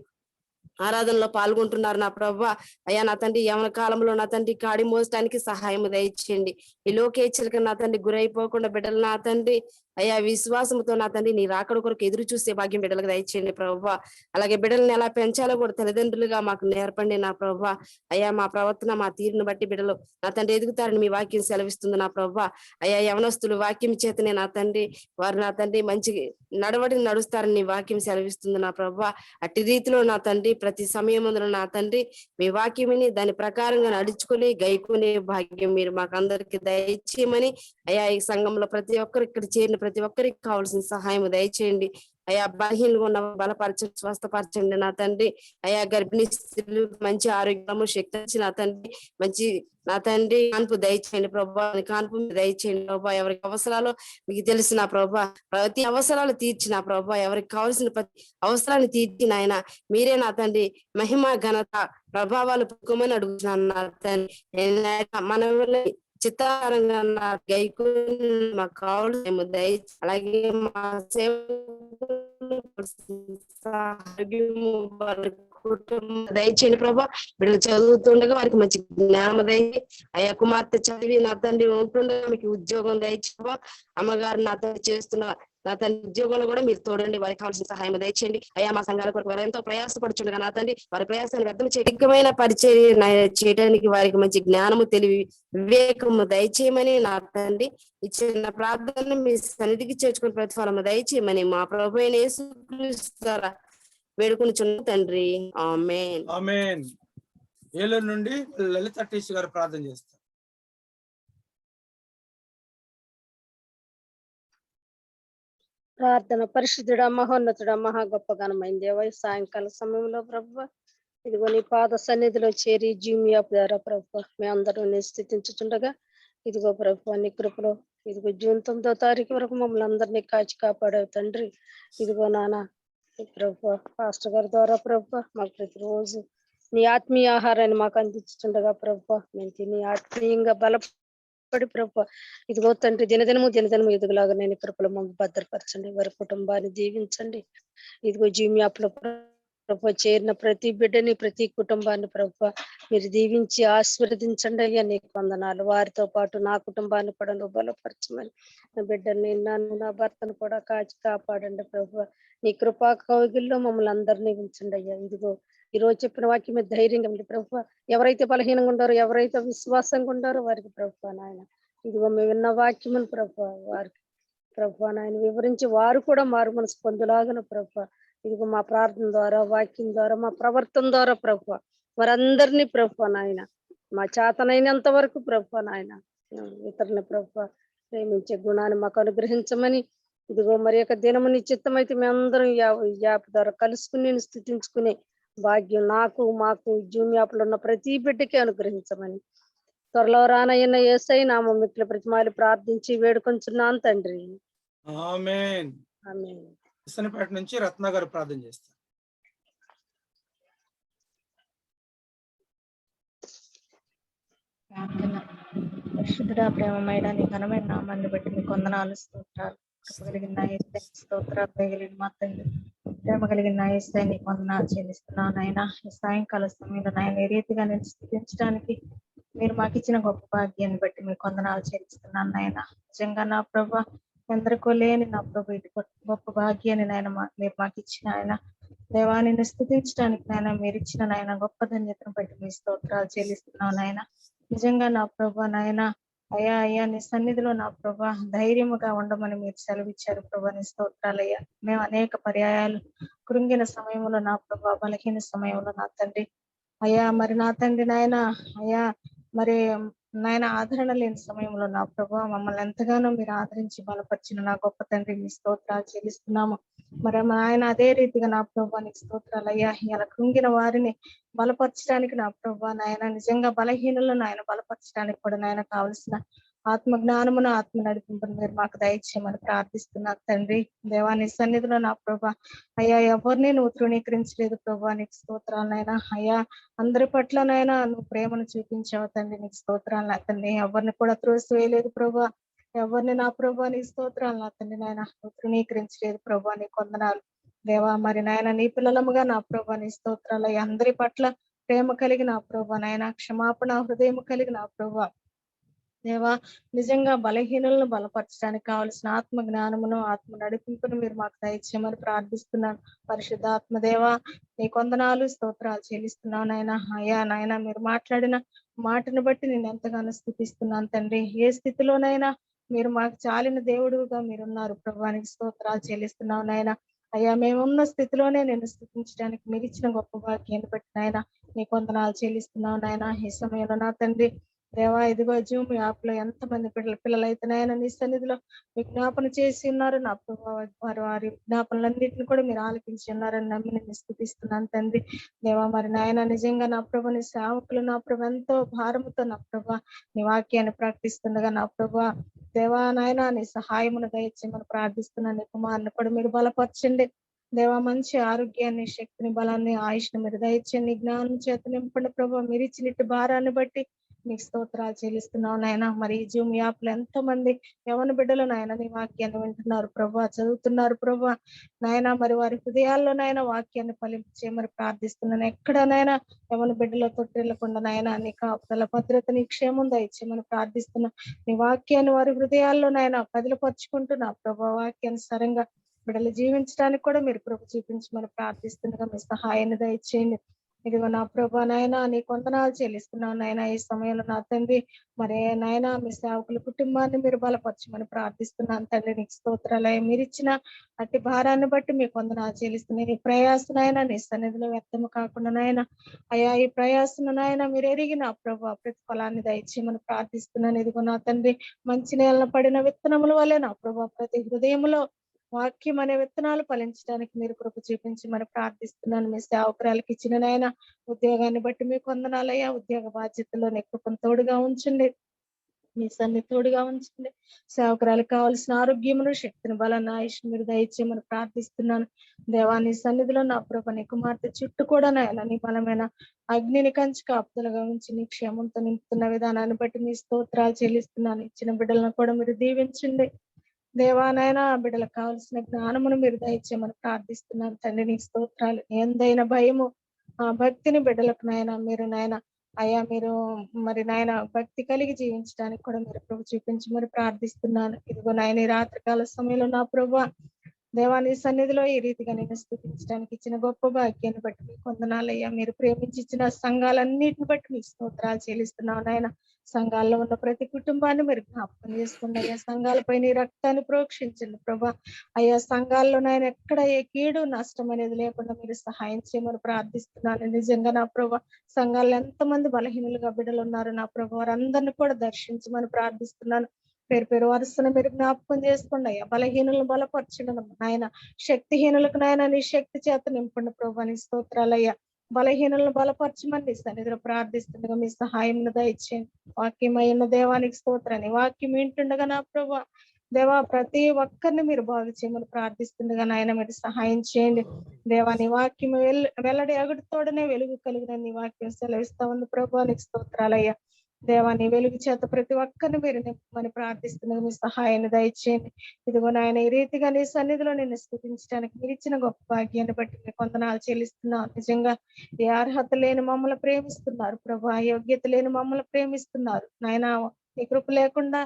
ఆరాధనలో పాల్గొంటున్నారు నా ప్రభా. అయ్యా నా తండ్రి యవన కాలంలో నా తండ్రి కాడి మోసడానికి సహాయం దయచేయండి. ఈ లోకేచ్చలకు నా తండ్రి గురైపోకుండా బిడ్డలు నా తండ్రి అయ్యా విశ్వాసంతో నా తండ్రి నీ రాకడ కొరకు ఎదురు చూసే భాగ్యం బిడ్డలకు దయచేయండి ప్రభా. అలాగే బిడ్డలను ఎలా పెంచాలో కూడా తల్లిదండ్రులుగా మాకు నేర్పండి నా ప్రభా. అయ్యా మా ప్రవర్తన మా తీరును బట్టి బిడ్డలు నా తండ్రి ఎదుగుతారని మీ వాక్యం సెలవిస్తుంది నా ప్రభా. అయ్యా యవనస్తులు వాక్యం చేతనే నా తండ్రి వారు నా తండ్రి మంచి నడవడిని నడుస్తారని నీ వాక్యం సెలవిస్తుంది నా ప్రభా. అట్టి రీతిలో నా తండ్రి ప్రతి సమయముందులో నా తండ్రి మీ వాక్యమని దాని ప్రకారంగా నడుచుకుని గైకునే భాగ్యం మీరు మాకు అందరికి దయచేయమని అయ్యా ఈ సంఘంలో ప్రతి ఒక్కరు ఇక్కడ చేరిన ప్రతి ఒక్కరికి కావాల్సిన సహాయం దయచేయండి. అయ్యా బలహీనంగా ఉన్న బలపరచండి, స్వస్థపరచండి నా తండ్రి. అయ్యా గర్భిణీ స్త్రీలు మంచి ఆరోగ్యము శక్తి ఇచ్చి నా తండ్రి మంచి నా తండ్రి కాన్పు దయచేయండి ప్రభా. కాన్పు దయచేయండి ప్రభా. ఎవరికి అవసరాలు మీకు తెలిసిన ప్రభా, ప్రతి అవసరాలు తీర్చిన ప్రభా. ఎవరికి కావాల్సిన ప్రతి అవసరాన్ని తీర్చిన ఆయన మీరే నా తండ్రి మహిమ ఘనత ప్రభావాలు పొక్కుమని అడుగుతున్నాను నా తండ్రి. మన చిత్తారంగా నా గైకు మాకు కావాల్సిన అలాగే మా సేవ దయచేయండి ప్రభా. బిడ్డలు చదువుతుండగా వారికి మంచి జ్ఞానం దయచి అయ్యా కుమార్తె చదివి నా తండ్రి ఉంటుండగా మీకు ఉద్యోగం దయచేవా. అమ్మగారు నా తండ్రి చేస్తున్న నా తండ్రి ఉద్యోగంలో కూడా మీరు తోడండి, వారికి కావాల్సిన సహాయం దయచేయండి. అయ్యా మా సంఘాల కొరకు వారు ఎంతో ప్రయాసపడుచుండగా నా తండ్రి వారి ప్రయాసాన్ని వ్యర్థం చేయకమైన పరిచర్య చేయడానికి వారికి మంచి జ్ఞానము తెలివి వివేకము దయచేయమని నా తండ్రి ఇచ్చిన ప్రార్థన మీ సన్నిధికి చేర్చుకుని ప్రతిఫలము దయచేయమని మా ప్రభు అయిన యేసుక్రీస్తు ద్వారా వేడుకొనుచున్న తండ్రి ఆమేన్. ఆమేన్. ఏలూరు నుండి లలిత టీచర్ గారు ప్రార్థన చేస్తారు. ప్రార్థన. పరిశుద్ధుడ మహోన్నతుడ మహా గొప్ప ఘనమైన దేవ సాయంకాల సమయంలో ప్రభు ఇదిగో నీ పాద సన్నిధిలో చేరి జూమ్ యాప్ ద్వారా ప్రభు మేము అందరూ స్థితించుతుండగా ఇదిగో ప్రభు నీ కృపలో ఇదిగో జూన్ 9వ తారీఖు వరకు మమ్మల్ని అందరినీ కాచి కాపాడావు తండ్రి. ఇదిగో నాన్న ప్రభు పాస్టర్ గారి ద్వారా ప్రభు మాకు ప్రతిరోజు నీ ఆత్మీయ ఆహారాన్ని మాకు అందించుతుండగా ప్రభు మేము తిని ఆత్మీయంగా బలపడి ప్రభు ఇదిగో తండ్రి దినదినము ఎదుగులాగా నేను కృపలో మమ్మల్ని భద్రపరచండి. వారి కుటుంబాన్ని దీవించండి. ఇదిగో జూమ్ యాప్ లో ప్రభు చేరిన ప్రతి బిడ్డని ప్రతి కుటుంబాన్ని ప్రభు మీరు దీవించి ఆశీర్వదించండి అయ్యా. నీకు వందనాలు. వారితో పాటు నా కుటుంబాన్ని కూడా నువ్వు బలపరచమని నా బిడ్డని నన్ను నా భర్తను కూడా కాచి కాపాడండి ప్రభు. నీ కృపా కౌగిల్లో మమ్మల్ని అందరినీ ఉంచండి అయ్యా. ఇదిగో ఈ రోజు చెప్పిన వాక్యం మీద ధైర్యంగా ఉంది ప్రభు. ఎవరైతే బలహీనంగా ఉండారో ఎవరైతే విశ్వాసంగా ఉండారో వారికి ప్రభు నాయన ఇదిగో మేము విన్న వాక్యమును ప్రభు వారికి ప్రభు నాయన వివరించి వారు కూడా మారు మనసు పొందులాగను ప్రభు ఇదిగో మా ప్రార్థన ద్వారా, వాక్యం ద్వారా, మా ప్రవర్తన ద్వారా ప్రభు వారందరినీ ప్రభు నాయన మా చేతనైనంత వరకు ప్రభు నాయన ఇతరుని ప్రభు ప్రేమించే గుణాన్ని మాకు అనుగ్రహించమని, ఇదిగో మరి యొక్క దినము నిశ్చిత్తమైతే మేమందరం యాప్ ద్వారా కలుసుకుని నేను స్థుతించుకునే భాగ్యం నాకు మాకు జూమ్ యాప్లో ఉన్న ప్రతి బిడ్డకి అనుగ్రహించమని త్వరలో రానయ్యన్న యేసయ్య నామం మిట్ల ప్రతిమాలి ప్రార్థించి వేడుకొంచున్నాను తండ్రి. ఆమేన్. ఆమేన్. ఇసనపేట నుంచి రత్న గారు ప్రార్థన చేస్తారు. ప్రార్థన. పరిశుద్ధుడా, ప్రేమమైన నీ ఘనమైన నామాన్ని బట్టి మీకు వందనాలు, స్తోత్రాలు. కృప కలిగిన యేసయ్య స్తోత్రాలు. దయగలిగిన మా తండ్రి, ప్రేమ కలిగిన యేసయ్య నీకు వందనాలు చెల్లిస్తున్నాను నాయన. ఈ సాయంకాల సమయంలో నాయన ఈ రీతిగా నేను స్థుతించడానికి మీరు మాకు ఇచ్చిన గొప్ప భాగ్యాన్ని బట్టి మీకు వందనాలు చెల్లిస్తున్నాను నాయన. నిజంగా నా ప్రభు ఎందరికో లేని నా ప్రభు ఇటు గొప్ప భాగ్యాన్ని నాయన మీరు మాకు ఇచ్చిన ఆయన దేవా, నిన్ను స్థుతించడానికి నాయన మీరు ఇచ్చిన నాయన గొప్ప ధన్యతను బట్టి మీ స్తోత్రాలు చెల్లిస్తున్నావు నాయన. నిజంగా నా ప్రభు నాయన అయ్యా అయ్యా నీ సన్నిధిలో నా ప్రభా ధైర్యముగా ఉండమని మీరు సెలవిచ్చారు ప్రభా, నీ స్తోత్రాలయ్యా. మేము అనేక పర్యాయాలు కృంగిన సమయంలో నా ప్రభా, బలహీన సమయంలో నా తండ్రి అయ్యా మరి నా తండ్రి నాయన అయ్యా మరి నాయన ఆదరణ లేని సమయంలో నా ప్రభా మమ్మల్ని ఎంతగానో మీరు ఆదరించి బలపరిచిన నా గొప్ప తండ్రి మీ స్తోత్రాలు చెల్లిస్తున్నాము. మరి ఆయన అదే రీతిగా నా ప్రభా నీకు స్తోత్రాలు అయ్యా. ఇలా కృంగిన వారిని బలపరచడానికి నా ప్రభా నాయన నిజంగా బలహీనులను ఆయన బలపరచడానికి కూడా నాయన కావలసిన ఆత్మ జ్ఞానమును ఆత్మ నడిపింపును మీరు మాకు దయచేయమని ప్రార్థిస్తున్నారు తండ్రి. దేవాని సన్నిధిలో నా ప్రభా అయ్యా ఎవరిని నువ్వు తృణీకరించలేదు ప్రభా, నీకు స్తోత్రాలనైనా అయ్యా. అందరి పట్లనైనా నువ్వు ప్రేమను చూపించావు తండ్రి, నీకు స్తోత్రాలు అతన్ని ఎవరిని కూడా త్రోసివేయలేదు ప్రభా. ఎవరిని నా ప్రభా నీ స్తోత్రాలు అతన్ని నాయన నువ్వు తృణీకరించలేదు ప్రభా, నీ వందనాలు దేవా. మరి నాయన నీ పిల్లలముగా నా ప్రభా నీ స్తోత్రాలు అందరి పట్ల ప్రేమ కలిగి నా ప్రభా నాయన క్షమాపణ హృదయం కలిగి నా ప్రభా దేవా నిజంగా బలహీనులను బలపరచడానికి కావలసిన ఆత్మ జ్ఞానమును ఆత్మ నడిపింపును మీరు మాకు దయచేయమని ప్రార్థిస్తున్నాను. పరిశుద్ధాత్మ దేవా నీ వందనాలు స్తోత్రాలు చెల్లిస్తున్నాను నాయన. అయ్యా నాయన మీరు మాట్లాడిన మాటను బట్టి నేను ఎంతగానో స్తుతిస్తున్నాను తండ్రి. ఏ స్థితిలోనైనా మీరు మాకు చాలిన దేవుడుగా మీరున్నారు ప్రభువానికి స్తోత్రాలు చెల్లిస్తున్నావు నాయన. అయ్యా మేమున్న స్థితిలోనే నేను స్థుతించడానికి మీరు ఇచ్చిన గొప్ప భాగ్యాన్ని బట్టి నాయన నీకు వందనాలు చెల్లిస్తున్నావు నాయన. ఈ సమయంలో నా తండ్రి దేవా ఇదిగో జూమ్ యాప్ లో ఎంతమంది పిల్లలైతే నాయన నీ సన్నిధిలో విజ్ఞాపన చేసి ఉన్నారు నా ప్రభావ, వారి విజ్ఞాపనలన్నింటిని కూడా మీరు ఆలకించి ఉన్నారని నమ్మి నేను స్థుతిస్తున్నాను తండ్రి. దేవా మరి నాయన నిజంగా నా ప్రభు నీ సేవకులు నా ప్రభు ఎంతో భారముతో నా ప్రభా నీ వాక్యాన్ని ప్రకటిస్తుండగా నా ప్రభా దేవా నాయన నీ సహాయమును దయచేయమని ప్రార్థిస్తున్నాను. నీ కుమారుని కూడా మీరు బలపరచండి దేవా. మంచి ఆరోగ్యాన్ని శక్తిని బలాన్ని ఆయుష్ని మీరు దయచేయండి. జ్ఞానం చేత నింపండి ప్రభా. మీరు ఇచ్చినట్టు భారాన్ని బట్టి మీకు స్తోత్రాలు చెల్లిస్తున్నావు నాయన. మరి ఈ జూమ్ యాప్ లో ఎంతో మంది యవన బిడ్డలు నాయన నీ వాక్యాన్ని వింటున్నారు ప్రభా, చదువుతున్నారు ప్రభా నాయన. మరి వారి హృదయాల్లో నాయన వాక్యాన్ని ఫలించేయమని ప్రార్థిస్తున్నాను. ఎక్కడనైనా యవన బిడ్డలో తొట్టిల్లకుండా నాయన నీ కాపుదల భద్రత నీ క్షేమం దయచేయమని ప్రార్థిస్తున్నా. నీ వాక్యాన్ని వారి హృదయాల్లో నాయన బదిలపరుచుకుంటున్నా ప్రభా. వాక్యానుసారంగా బిడ్డలు జీవించడానికి కూడా మీరు కృప చూపించమని ప్రార్థిస్తుండగా మీ సహాయాన్ని దయచేయండి. ఇదిగో నా ప్రభా నాయన నీ వందనాలు చెల్లిస్తున్నావు నాయన. ఈ సమయంలో నా తండ్రి మరి నాయన మీ సేవకుల కుటుంబాన్ని మీరు బలపరచమని ప్రార్థిస్తున్నాను తండ్రి. నీకు స్తోత్రాలయ మీరు ఇచ్చిన అట్టి భారాన్ని బట్టి మీకు వందనాలు చెల్లిస్తున్నాయి. ఈ ప్రయాసనైనా నీ సన్నిధిలో వ్యర్థము కాకుండా నాయన అయ్యా ఈ ప్రయాసను నాయన మీరు ఎరిగిన ప్రభా ప్రతిఫలాన్ని దయచేయమని ప్రార్థిస్తున్నాను. ఇదిగో నా తండ్రి మంచి నేలను పడిన విత్తనముల వల్లే నా ప్రభా ప్రతి హృదయంలో వాక్యం అనే విత్తనాలు ఫలించడానికి మీరు కృప చూపించమని ప్రార్థిస్తున్నాను. మీ సేవకురాలకి ఇచ్చిన నాయన ఉద్యోగాన్ని బట్టి మీకు వందనాలయ్యా. ఉద్యోగ బాధ్యతలో నీ కృపను తోడుగా ఉంచండి, మీ సన్ని తోడుగా ఉంచండి. సేవకురాలకు కావాల్సిన ఆరోగ్యమును శక్తిని బలాన్ని ఆయుష్ మీరు దయచేయమని ప్రార్థిస్తున్నాను. దేవాన్ని సన్నిధిలో నా ప్రభు నీ కుమార్తె చుట్టూ కూడా నాయన నీ బలమైన అగ్నిని కంచి కాపుదలుగా ఉంచి నీ క్షేమంతో నింపుతున్న విధానాన్ని బట్టి మీ స్తోత్రాలు చెల్లిస్తున్నాను. ఇచ్చిన బిడ్డలను కూడా మీరు దీవించండి దేవానైనా బిడ్డలకు కావాల్సిన జ్ఞానమును మీరు దయచేయమని ప్రార్థిస్తున్నాను తండ్రి. నీ స్తోత్రాలు. ఎందైనా భయము భక్తిని బిడ్డలకు నాయన మీరు నాయన అయ్యా మీరు మరి నాయన భక్తి కలిగి జీవించడానికి కూడా మీరు ప్రభు చూపించమని ప్రార్థిస్తున్నాను. ఇదిగో నాయన ఈ రాత్రికాల సమయంలో నా ప్రభు దేవాని సన్నిధిలో ఈ రీతిగా నేను స్తుతించడానికి ఇచ్చిన గొప్ప భాగ్యాన్ని బట్టి మీకు వందనాలయ్యా. మీరు ప్రేమించి ఇచ్చిన సంఘాలన్నిటిని బట్టి మీ స్తోత్రాలు చెల్లిస్తున్నావు నాయన. సంఘాల్లో ఉన్న ప్రతి కుటుంబాన్ని మీరు జ్ఞాపకం చేసుకోండి అయ్యా. సంఘాలపై నీ రక్తాన్ని ప్రోక్షించండి ప్రభా. అయ్యా సంఘాల్లో నాయన ఎక్కడ ఏ కీడు నష్టం అనేది లేకుండా మీరు సహాయం చేయమని ప్రార్థిస్తున్నాను. నిజంగా నా ప్రభా, సంఘాల్లో ఎంతమంది బలహీనులుగా బిడ్డలు ఉన్నారు నా ప్రభా, వారందరిని కూడా దర్శించమని ప్రార్థిస్తున్నాను. పేరు పేరు వరుసను మీరు జ్ఞాపకం చేసుకోండి అయ్యా. బలహీనులను బలపరచడం నాయన, శక్తిహీనులకు నాయన నీ శక్తి చేత నింపండి ప్రభా. నీ స్తోత్రాలయ్యా. బలహీనులను బలపరచమని నీ సన్నిధిలో ప్రార్థిస్తుండగా మీ సహాయం దయచేయండి. వాక్యమైన దేవానికి స్తోత్రాన్ని, వాక్యం వింటుండగా నా ప్రభా దేవా ప్రతి ఒక్కరిని మీరు బాగు చేయమని ప్రార్థిస్తుండగా నాయన మీరు సహాయం చేయండి. దేవా నీ వాక్యం వెల్లడి అగుడుతోడనే వెలుగు కలిగిన నీ వాక్యం సెలవిస్తా ఉంది ప్రభా. నీకు స్తోత్రాలయ్యా. దేవా నీ వెలుగు చేత ప్రతి ఒక్కరిని మీరు నింపమని ప్రార్థిస్తుండగా మీ సహాయాన్ని దయచేయండి. ఇదిగో నాయన ఈ రీతిగా నీ సన్నిధిలో నిన్ను స్తుతించడానికి మీరు ఇచ్చిన గొప్ప భాగ్యాన్ని బట్టి మీకు వందనాలు చెల్లిస్తున్నాను. నిజంగా ఏ అర్హత లేని మమ్మల్ని ప్రేమిస్తున్నారు ప్రభా, యోగ్యత లేని మమ్మల్ని ప్రేమిస్తున్నారు నాయన. నీ కృప లేకుండా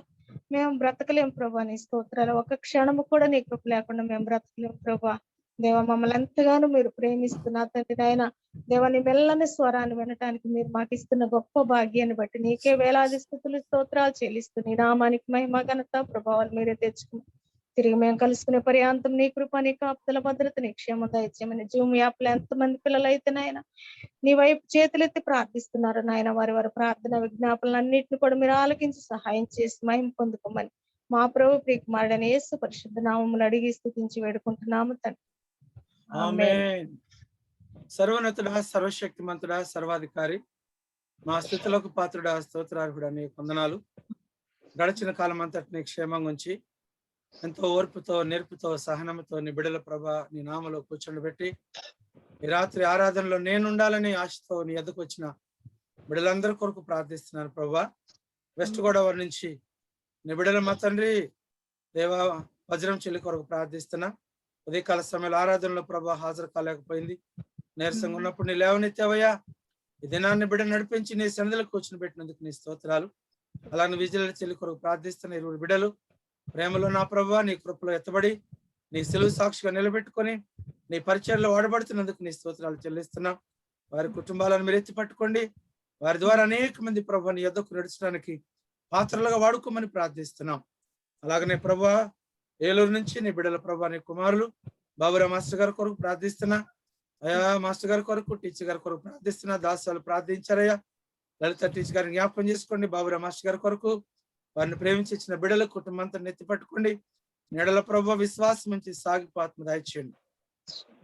మేము బ్రతకలేం ప్రభా. నీ స్తోత్రాలు ఒక్క క్షణము కూడా నీ కృప లేకుండా మేము బ్రతకలేం ప్రభా. దేవ మమ్మల్ని ఎంతగానో మీరు ప్రేమిస్తున్నా తండ్రి నాయన. దేవ నీ మెల్లని స్వరాన్ని వినటానికి మీరు మాకు ఇస్తున్న గొప్ప భాగ్యాన్ని బట్టి నీకే వేలాది స్తుతులు స్తోత్రాలు చెల్లిస్తూ నీ నామానికి మహిమ ఘనత ప్రభావాలు మీరే తెచ్చుకుని తిరిగి మేము కలుసుకునే పర్యాంతం నీ కృప, నీ కాపుదల భద్రత, నీ క్షేమ దయచేయమని జూమ్ యాప్ లో ఎంతమంది పిల్లలు అయితే నాయన నీ వైపు చేతులెత్తి ప్రార్థిస్తున్నారు నాయన, వారి వారి ప్రార్థన విజ్ఞాపనలన్నింటిని కూడా మీరు ఆలకించి సహాయం చేసి మహిమ పొందుకోమని మా ప్రభు ప్రియకుమారుడైన యేసు పరిశుద్ధ నామములు అడిగి స్తుతించి వేడుకుంటున్నాము తండ్రి. ఆమేన్. సర్వోన్నతుడా, సర్వశక్తిమంతుడా, సర్వాధికారి, మా స్థితులకు పాత్రుడా, స్తోత్రార్హుడా నీ వందనాలు. గడిచిన కాలం అంతటిని క్షేమంగా ఉంచి ఎంతో ఓర్పుతో, నేర్పుతో, సహనంతో నీ బిడ్డల ప్రభా నీ నామలో కూర్చోబెట్టి ఈ రాత్రి ఆరాధనలో నేను ఉండాలని ఆశతో నీ ఎద్దకు వచ్చిన బిడ్డలందరి కొరకు ప్రార్థిస్తున్నాను ప్రభా. వెస్ట్ గోదావరి నుంచి నీ బిడ్డల మా తండ్రి దేవా వజ్రం చెల్లి కొరకు ప్రార్థిస్తున్నా. ఉదయకాల సమయంలో ఆరాధనలో ప్రభా హాజరు కాలేకపోయింది, నీరసంగా ఉన్నప్పుడు నీ లేవనెత్తావయ్యా. ఈ దినాన్ని బిడ్డ నడిపించి నీ సన్నిధిలో కూర్చుని పెట్టినందుకు నీ స్తోత్రాలు. అలానే విజయ చెల్లి కొరకు ప్రార్థిస్తున్న 20 బిడ్డలు ప్రేమలో నా ప్రభా నీ కృపలో ఎత్తబడి నీ సెలవు సాక్షిగా నిలబెట్టుకొని నీ పరిచయంలో వాడబడుతున్నందుకు నీ స్తోత్రాలు చెల్లిస్తున్నాం. వారి కుటుంబాలను మీరు ఎత్తి పట్టుకోండి. వారి ద్వారా అనేక మంది ప్రభా నీ యొద్దకు నడుచడానికి పాత్రలుగా వాడుకోమని ప్రార్థిస్తున్నాం. అలాగనే ప్రభా ఏలూరు నుంచి నీ బిడ్డల ప్రభా నీ కుమారులు బాబురా మాస్టర్ గారి కొరకు ప్రార్థిస్తున్నా. అయా మాస్టర్ గారి కొరకు, టీచర్ గారి కొరకు ప్రార్థిస్తున్నా. దాసాలు ప్రార్థించారయ్యా. లలిత టీచర్ గారిని జ్ఞాపకం చేసుకోండి. బాబురా మాస్టర్ గారి కొరకు వారిని ప్రేమించి ఇచ్చిన బిడ్డల కుటుంబంతో నెత్తి పట్టుకోండి. నీడల ప్రభు విశ్వాసం నుంచి సాగిపోత్మ దయచేయండి.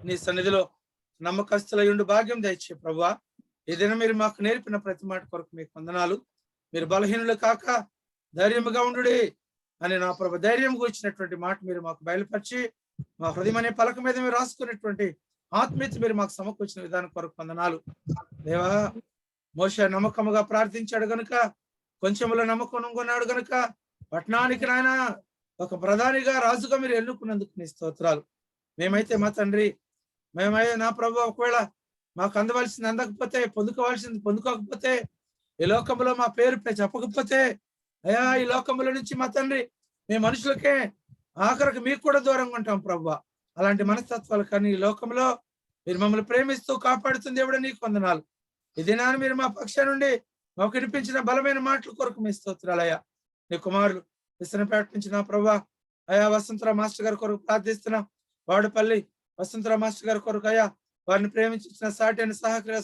నీ సన్నిధిలో నమ్మకస్తులయుండు భాగ్యం దయచే ప్రభా. ఏదైనా మీరు మాకు నేర్పిన ప్రతి మాట కొరకు మీకు వందనాలు. మీరు బలహీనులు కాక ధైర్యముగా ఉండుడి అని నా ప్రభు ధైర్యంగా ఇచ్చినటువంటి మాట మీరు మాకు బయలుపరిచి మా హృదయం అనే పలక మీద మీరు రాసుకున్నటువంటి ఆత్మీయత మీరు మాకు సమకూర్చిన విధానం కొరకు వందనాలు. దేవా మోషే నమ్మకముగా ప్రార్థించాడు గనుక, కొంచెంలో నమ్మకం కొన్నాడు గనుక పట్టణానికి నాయన ఒక ప్రధానిగా రాజుగా మీరు ఎన్నుకున్నందుకు నీ స్తోత్రాలు. మేమైతే మా తండ్రి మేమైతే నా ప్రభు ఒకవేళ మాకు అందవలసింది అందకపోతే, పొందుకోవాల్సింది పొందుకోకపోతే, ఈ లోకంలో మా పేరు చెప్పకపోతే అయ్యా ఈ లోకంలో నుంచి మా తండ్రి మేము మనుషులకే ఆఖరికి మీకు కూడా దూరంగా ఉంటాం ప్రభు. అలాంటి మనస్తత్వాలు కానీ ఈ లోకంలో మీరు మమ్మల్ని ప్రేమిస్తూ కాపాడుతుంది దేవుడు నీకు వందనాలు. ఈ దినాన్ని మీరు మా పక్ష నుండి మాకు వినిపించిన బలమైన మాటల కొరకు మీ స్తోత్రాలయ్యా. నీ కుమారులు విసనపేట నుంచి నా ప్రభా అయా వసంతరావు మాస్టర్ గారి కొరకు ప్రార్థిస్తున్నా. వాడపల్లి వసంతరావు మాస్టర్ గారి కొరకు అయ్యా వారిని ప్రేమించిన సాటి అయిన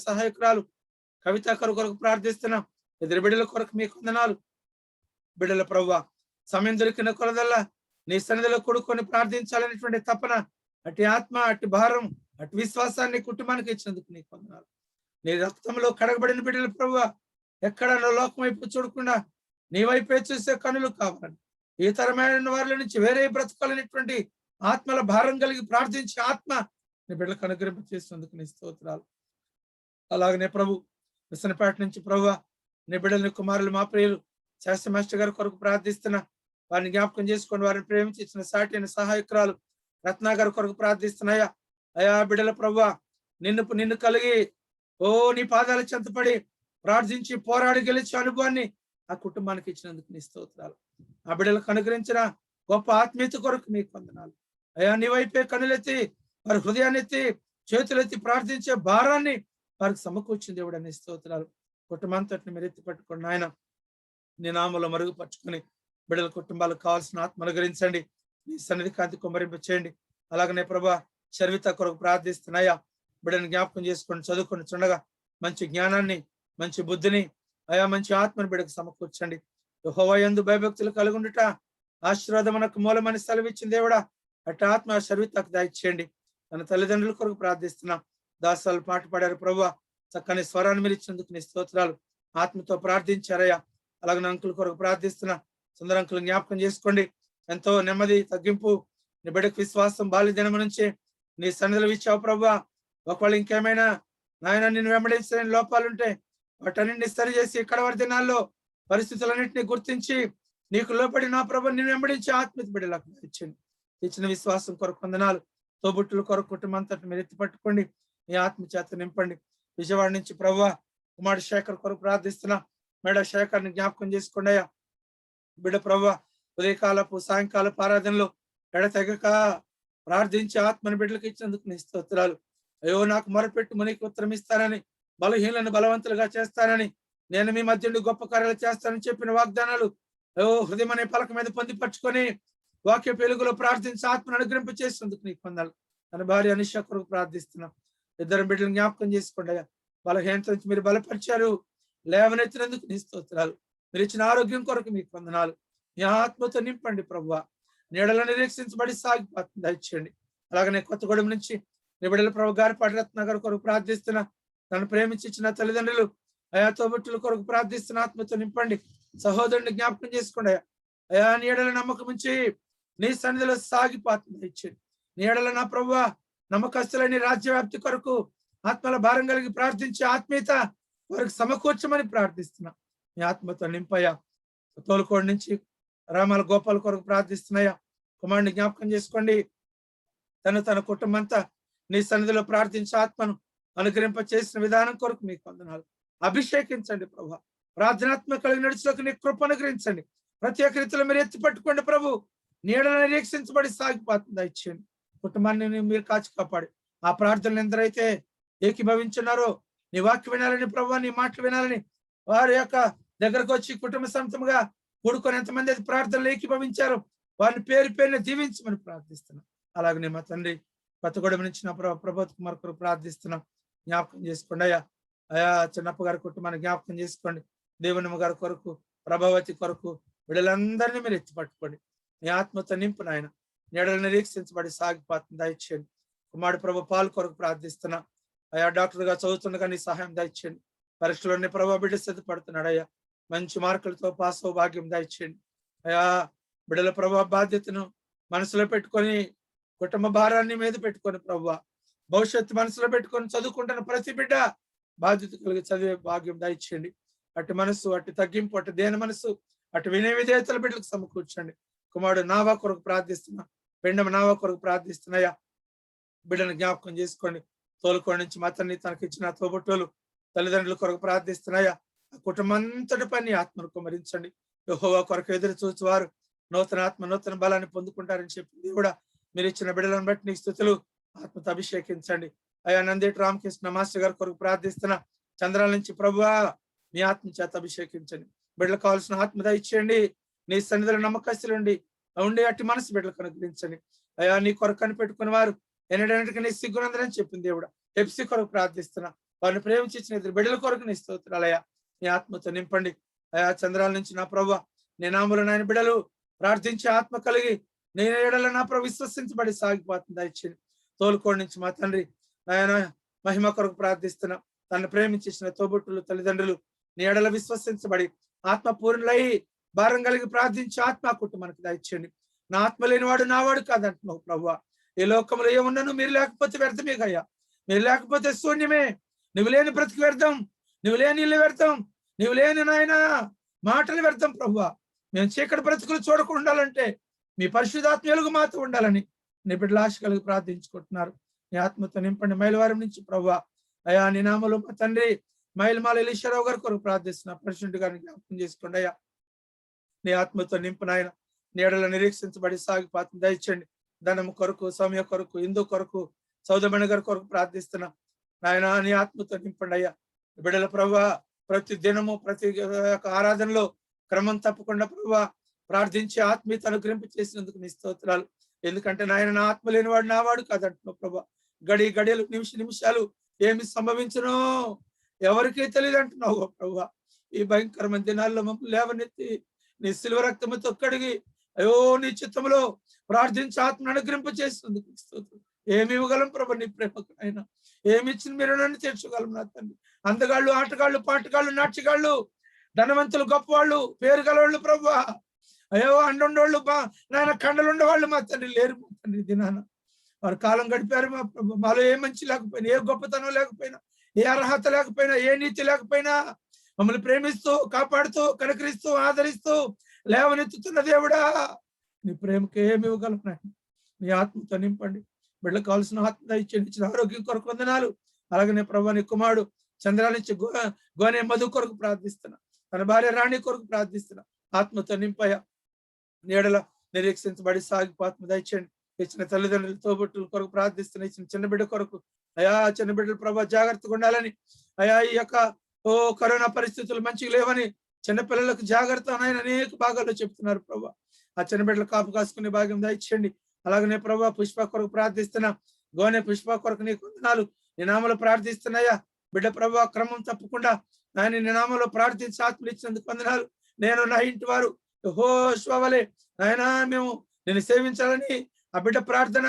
సహాయకురాలు కవిత కొరకు ప్రార్థిస్తున్నా. ఇద్దరు బిడ్డల కొరకు మీకు వందనాలు. బిడ్డల ప్రభా సమయం దొరికిన కొలదల్లా నీ సన్నిధిలో కూడుకొని ప్రార్థించాలనేటువంటి తపన, అటు ఆత్మ, అటు భారం, అటు విశ్వాసాన్ని కుటుంబానికి ఇచ్చినందుకు నీకు వందనాలు. నీ రక్తంలో కడగబడిన బిడ్డల ప్రభా ఎక్కడ లోకం వైపు చూడకుండా నీ వైపే చూసే కనులు కావాలని, ఈ తరమైన వారి నుంచి వేరే బ్రతకాలనేటువంటి ఆత్మల భారం కలిగి ప్రార్థించే ఆత్మ నీ బిడ్డలకు అనుగ్రహం చేసినందుకు నీ స్తోత్రాలు. అలాగనే ప్రభు విసనపేట నుంచి ప్రభు నీ బిడ్డల కుమారులు మా ప్రియులు శాస్త్రి మాస్టర్ గారి కొరకు ప్రార్థిస్తున్నా. వారిని జ్ఞాపకం చేసుకొని వారిని ప్రేమించి ఇచ్చిన సాటి అయిన సహాయకురాలు రత్నాగారి కొరకు ప్రార్థిస్తున్నాయా. అయా బిడ్డల ప్రభు నిన్ను కలిగి నీ పాదాల చెంతపడి ప్రార్థించి పోరాడి గెలిచే అనుభవాన్ని ఆ కుటుంబానికి ఇచ్చినందుకు నీ స్తోత్రాలు. ఆ బిడ్డలకు అనుగ్రహించిన గొప్ప ఆత్మీయత కొరకు మీకు వందనాలు. అయా నీ వైపే కనులెత్తి వారి హృదయాన్ని ఎత్తి చేతులెత్తి ప్రార్థించే భారాన్ని వారికి సమకూర్చింది దేవుడు నీ స్తోత్రాలు. కుటుంబంతటిని మీరు ఎత్తి పట్టుకోండి ఆయన. నీ నామలో మరుగుపరుచుకొని బిడ్డల కుటుంబాలకు కావాల్సిన ఆత్మ అనుగ్రహించండి. నీ సన్నిధి కాంతి కుమ్మరింప చేయండి. అలాగనే ప్రభా చరిత కొరకు ప్రార్థిస్తున్నాయా, బిడ్డను జ్ఞాపకం చేసుకొని చదువుకొని చుండగా మంచి జ్ఞానాన్ని, మంచి బుద్ధిని, అయా మంచి ఆత్మని బిడ్డకు సమకూర్చండి. యెహోవా యందు భయభక్తులు కలుగుండుట ఆశీర్వాదమునకు మూలమని సెలవిచ్చిన దేవుడా, అటు ఆత్మ చరితకు దయచేయండి. తన తల్లిదండ్రుల కొరకు ప్రార్థిస్తున్నాం. దాసాలు పాట పాడారు ప్రభువా, చక్కని స్వరాన్ని మీరు ఇచ్చినందుకు నీ స్తోత్రాలు. ఆత్మతో ప్రార్థించారయ్యా. అలాగే అంకుల కొరకు ప్రార్థిస్తున్నా. సుందర అంకులు జ్ఞాపకం చేసుకోండి. ఎంతో నెమ్మది, తగ్గింపు, నీ బిడ్డకు విశ్వాసం బాల్య దినం నుంచి నీ సన్నిధిలో ఇచ్చావు ప్రభువా. ఒకవేళ ఇంకేమైనా నాయన నిన్ను వెంబడించిన లోపాలుంటే వాటన్నింటినీ సరి చేసి ఇక్కడ వారి దినాల్లో పరిస్థితులన్నింటినీ గుర్తించి నీకు లోపడి నా ప్రభు నిన్ను వెంబడించి ఆత్మీయ బిడ్డలకు ఇచ్చింది. ఇచ్చిన విశ్వాసం కొరకు వందనాలు. తోబుట్టుల కొరకు కుటుంబం అంతటి మీరు ఎత్తి పట్టుకోండి. నీ ఆత్మ చేత నింపండి. విజయవాడ నుంచి ప్రభువా కుమారుడు శేఖర్ కొరకు ప్రార్థిస్తున్నా. మేడ శేఖర్ని జ్ఞాపకం చేసుకోండి అయ్యా. బిడ్డ ప్రభువా ఉదయకాలపు సాయంకాలపు ఆరాధనలో ఎడతెగక ప్రార్థించి ఆత్మని బిడ్డలకు ఇచ్చినందుకు నీ స్తోత్రాలు. అయ్యో నాకు మొరపెట్టు మునికి ఉత్తరం ఇస్తానని, బలహీనలను బలవంతులుగా చేస్తానని, నేను మీ మధ్య నుండి గొప్ప కార్యాలు చేస్తానని చెప్పిన వాగ్దానాలు అయ్యో హృదయం అనే పలక మీద పొందిపరుచుకొని వాక్య పెలుగులో ప్రార్థించి ఆత్మను అనుగ్రహింప చేసినందుకు నీకు పొందాలి. తన భార్య అనిష కొరకు ప్రార్థిస్తున్నాం. ఇద్దరు బిడ్డలను జ్ఞాపకం చేసుకోండి అయ్యా. బలహీనత నుంచి మీరు బలపరిచారు, లేవనెత్తినందుకు నీ స్తోత్రాలు. మీరు ఇచ్చిన ఆరోగ్యం కొరకు మీకు వందనాలు. మీ ఆత్మతో నింపండి ప్రభువా. నీడలో నిరీక్షించబడి సాగిపోతుంది దయచేయండి. అలాగనే కొత్తగూడెం నుంచి నీ బిడ్డల ప్రభు గారిపాటి రత్నగర్ కొరకు ప్రార్థిస్తున్నా. తను ప్రేమించి ఇచ్చిన తల్లిదండ్రులు అయా తోబుట్టుల కొరకు ప్రార్థిస్తున్న ఆత్మతో నింపండి. సహోదరుని జ్ఞాపకం చేసుకోండి అయ్యా. అయా నీడల నమ్మకం నుంచి నీ సన్నిధిలో సాగిపోతుంది దయచేయండి. నీడల నా ప్రభువా నమ్మకస్తులని రాజ్యవ్యాప్తి కొరకు ఆత్మల భారం కలిగి ప్రార్థించే ఆత్మీయత వారికి సమకూర్చమని ప్రార్థిస్తున్నా. మీ ఆత్మతో నింపయ్యా. తోలుకోడి నుంచి రామాల గోపాల కొరకు ప్రార్థిస్తున్నాయా. కుమారుని జ్ఞాపకం చేసుకోండి. తన కుటుంబం అంతా నీ సన్నిధిలో ప్రార్థించి ఆత్మను అనుగ్రహింప చేసిన విధానం కొరకు మీకు వందనాలు. అభిషేకించండి ప్రభు. ప్రార్థనాత్మ కలిగి నడుచులకు నీ కృప అనుగ్రహించండి. ప్రత్యేక రీతిలో మీరు ఎత్తి పట్టుకోండి ప్రభు. నీడను నిరీక్షించబడి సాగిపోతుంది దయచేయండి. కుటుంబాన్ని మీరు కాచి కాపాడి ఆ ప్రార్థనలు ఎందరైతే ఏకీభవించున్నారో నీ వాక్యం వినాలని ప్రభు, నీ మాటలు వినాలని వారి యొక్క దగ్గరకు వచ్చి కుటుంబ సమితంగా కూడుకొని ఎంతమంది అయితే ప్రార్థనలు ఏకీభవించారో వారిని పేరు పేరుని దీవించమని ప్రార్థిస్తున్నాం. అలాగనే మా తండ్రి కొత్తగూడెం నుంచి నా ప్రభోత్ కుమార్ కొరకు ప్రార్థిస్తున్నాం. జ్ఞాపకం చేసుకోండి అయ్యా. అయా చిన్నప్ప గారి కుటుంబాన్ని జ్ఞాపకం చేసుకోండి. దేవునమ్మ గారి కొరకు, ప్రభావతి కొరకు వీళ్ళందరినీ మీరు ఎత్తి పట్టుకోండి. నీ ఆత్మతో నింపు నాయన. నీడలు నిరీక్షించబడి సాగిపోతుంది దయచేయండి. కుమారుడు ప్రభు పాలు కొరకు ప్రార్థిస్తున్నా. అయా డాక్టర్ గా చదువుతుండగా నీ సహాయం దయచేయండి. పరీక్షలోనే ప్రభావ బిడ్డ సిద్ధపడుతున్నాడు అయ్యా. మంచి మార్కులతో పాస్ అవ్వ భాగ్యం దయచేయండి అయా. బిడ్డల ప్రభావ బాధ్యతను మనసులో పెట్టుకొని, కుటుంబ భారాన్ని మీద పెట్టుకొని ప్రభువా భవిష్యత్తు మనసులో పెట్టుకొని చదువుకుంటున్న ప్రతి బిడ్డ బాధ్యత కలిగి చదివే భాగ్యం దయచేయండి. అటు మనసు, అటు తగ్గింపు, అటు దేని మనసు, అటు వినయ విధేయతల బిడ్డలకు సమకూర్చండి. కుమారుడు నావా కొరకు ప్రార్థిస్తున్నా. పెండమ నావా కొరకు ప్రార్థిస్తున్నాయా. బిడ్డను జ్ఞాపకం చేసుకోండి. తోలుకోడి నుంచి మాతన్ని తనకి ఇచ్చిన తోబుట్టులు తల్లిదండ్రుల కొరకు ప్రార్థిస్తున్నాయా. ఆ కుటుంబం అంతటి పని ఆత్మను కుమరించండి. యెహోవా కొరకు ఎదురు చూచువారు నూతన ఆత్మ, నూతన బలాన్ని పొందుకుంటారని చెప్పి దేవుడా మీరు ఇచ్చిన బిడ్డలను బట్టి నీకు స్తుతులు. ఆత్మతో అభిషేకించండి అయ్యా. నందేటి రామకృష్ణ మాస్టర్ గారి కొరకు ప్రార్థిస్తున్నా. చంద్రాల నుంచి ప్రభువా మీ ఆత్మ చేత అభిషేకించండి. బిడ్డలకు కావాల్సిన ఆత్మ దయచేయండి. నీ సన్నిధిలో నమ్మకస్తులుండి ఉండి అట్టి మనసు బిడ్డలకు అనుగ్రహించండి అయ్యా. నీ కొరకు కనిపెట్టుకుని వారు ఎన్నడానికి నీ సిగ్గునందని చెప్పింది దేవుడా. హెప్సీ కొరకు ప్రార్థిస్తున్నా. వారిని ప్రేమించి ఇచ్చిన ఇద్దరు బిడ్డల కొరకు నీ స్తోత్రాలయ్యా. నీ ఆత్మతో నింపండి అయా. చంద్రాల నుంచి నా ప్రభువా నీ నామములో నాయన బిడ్డలు ప్రార్థించి ఆత్మ కలిగి నేను ఏడల నా ప్రభు విశ్వసించబడి సాగిపోతుంది దయచేయండి. తోలుకోడి నుంచి మా తండ్రి నాయన మహిమ కొరకు ప్రార్థిస్తున్నా. తనను ప్రేమించేసిన తోబుట్టులు తల్లిదండ్రులు నీ ఏడల విశ్వసించబడి ఆత్మ పూర్ణులై భారం కలిగి ప్రార్థించి ఆత్మ కుటుంబానికి దయచేయండి. నా ఆత్మ లేనివాడు నావాడు కాదంటున్నావు ప్రభువా. ఈ లోకంలో ఏమున్నాను మీరు లేకపోతే వ్యర్థమే కయ్యా. మీరు లేకపోతే శూన్యమే. నువ్వు లేని బ్రతికి వ్యర్థం, నువ్వు లేని ఇల్లు వ్యర్థం, నువ్వు లేని నాయన మాటలు వ్యర్థం ప్రభువా. మేము చీకటి బ్రతుకులు చూడకుండా ఉండాలంటే మీ పరిశుద్ధాత్మ వెలుగు మాతో ఉండాలని నీ బిడ్డల ఆశ కలిగి ప్రార్థించుకుంటున్నారు. నీ ఆత్మతో నింపండి. మైలవారం నుంచి ప్రభువా అయా. నీ నామలో మా తండ్రి మైలమాల ఎలీశ్వరరావు గారి కొరకు ప్రార్థిస్తున్నా. పరిశుద్ధి గారిని జ్ఞాపకం చేసుకోండి అయ్యా. నీ ఆత్మతో నింపు నాయన. నీడలో నిరీక్షించబడి సాగిపోతుంది దయచేయండి. ధనము కొరకు, సమయ కొరకు, ఇందు కొరకు, సౌదమణి గారి కొరకు ప్రార్థిస్తున్నా నాయన. నీ ఆత్మతో నింపండి అయ్యా. బిడ్డల ప్రభువా ప్రతి దినము ప్రతి ఆరాధనలో క్రమం తప్పకుండా ప్రభా ప్రార్థించి ఆత్మీయత అనుగ్రహింప చేసినందుకు నీ స్తోత్రాలు. ఎందుకంటే నాయన నా ఆత్మ లేనివాడు నావాడు కాదంటున్నావు ప్రభా. గడియలు నిమిషాలు ఏమి సంభవించునో ఎవరికీ తెలియదు అంటున్నావు ప్రభా. ఈ భయంకరమైన దినాల్లో మమ్మల్ని లేవనెత్తి నీ శిలువ రక్తముతో కడిగి అయ్యో నీ చిత్తములో ప్రార్థించి ఆత్మను అనుగ్రహింప చేసినందుకు నీ స్తోత్రం. ఏమి ఇవ్వగలం ప్రభా నీ ప్రేమకు అయినా? ఏమి ఇచ్చిన మీరు నన్ను తీర్చగలం నా తండ్రి. అందగాళ్ళు, ఆటగాళ్ళు, పాటగాళ్ళు, నాట్యగాళ్ళు, ధనవంతులు, గొప్పవాళ్ళు, పేరు గలవాళ్ళు ప్రభా. అయ్యో అండుండోళ్ళు నాయన కండలుండేవాళ్ళు మా తండ్రి లేరు మా తండ్రి. దినాన వారు కాలం గడిపారు మా ప్రభు. మాలో ఏ మంచి లేకపోయినా, ఏ గొప్పతనం లేకపోయినా, ఏ అర్హత లేకపోయినా, ఏ నీతి లేకపోయినా మమ్మల్ని ప్రేమిస్తూ, కాపాడుతూ, కనకరిస్తూ, ఆదరిస్తూ లేవనెత్తుతున్న దేవుడా, నీ ప్రేమకి ఏమి ఇవ్వగలం నాయన? నీ ఆత్మతో నింపండి. బిడ్డలకు కావాల్సిన ఆత్మ ఇచ్చేది, ఇచ్చిన ఆరోగ్యం కొరకు వందనాలు. అలాగనే ప్రభా నీ కుమారుడు చంద్రాల నుంచి గోనే మధు కొరకు ప్రార్థిస్తున్నా. తన భార్య రాణి కొరకు ప్రార్థిస్తున్నా. ఆత్మతో నింపయ నీడల నిరీక్షించబడి సాగిపోతున్న దయచేయండి. ఇచ్చిన తల్లిదండ్రులు, తోబుట్టుల కొరకు ప్రార్థిస్తున్నా. ఇచ్చిన చిన్న బిడ్డ కొరకు అయా చిన్న బిడ్డలు ప్రభా జాగ్రత్తగా ఉండాలని, అయా ఈ యొక్క కరోనా పరిస్థితులు మంచిగా లేవని చిన్నపిల్లలకు జాగ్రత్త అని అనేక భాగాల్లో చెప్తున్నారు ప్రభా. ఆ చిన్న బిడ్డలు కాపు కాసుకునే భాగ్యం దయచేయండి. అలాగనే ప్రభా పుష్ప కొరకు ప్రార్థిస్తున్నా. గోనె పుష్ప కొరకు నీకు వందనాలు. నీ నామలో ప్రార్థిస్తున్నాయా బిడ్డ ప్రభా క్రమం తప్పకుండా ఆయన నీ నామలో ప్రార్థించి ఆత్మలు ఇచ్చినందుకు వందనాలు. నేను నా ఇంటి వారు యెహోషువలే నాయనా మేము నేను సేవించాలని ఆ బిడ్డ ప్రార్థన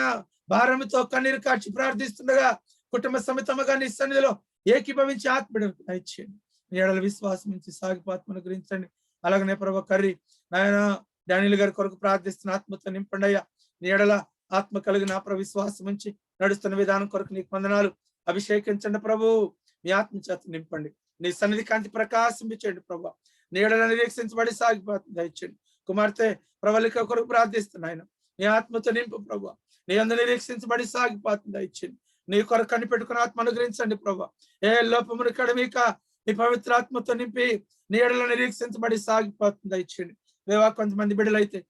భారంతో కన్నీరు కార్చి ప్రార్థిస్తుండగా కుటుంబ సమేతముగా నీ సన్నిధిలో ఏకీభవించి ఆత్మీయులకు దయచేయండి. నీ ఎడల విశ్వాసం నుంచి సాగిపాత్మను గురించండి. అలాగనే ప్రభా కర్రీ నాయన డానియల్ గారి కొరకు ప్రార్థిస్తున్న ఆత్మతో నింపండి అయ్యా. నీ ఎడల ఆత్మ కలిగిన విశ్వాసం నుంచి నడుస్తున్న విధానం కొరకు నీకు వందనాలు. అభిషేకించండి ప్రభు. మీ ఆత్మ చేత నింపండి. నీ సన్నిధి కాంతి ప్రకాశించండి ప్రభా. నీ ఎడల నిరీక్షించబడి సాగిపోతుంది దయచేయండి. కుమార్తె ప్రవళిక కొరకు ప్రార్థిస్తున్నాయన నీ ఆత్మతో నింపు ప్రభా. నీ అందరూ నిరీక్షించబడి సాగిపోతుంది దయచేయండి. నీ కొరకు కనిపెట్టుకుని ఆత్మ అనుగ్రహించండి ప్రభా. ఏ లోపమును కడమీక నీ పవిత్ర ఆత్మతో నింపి నీ ఎడల నిరీక్షించబడి సాగిపోతుంది దయచేయండి. లేవా కొంతమంది బిడ్డలైతే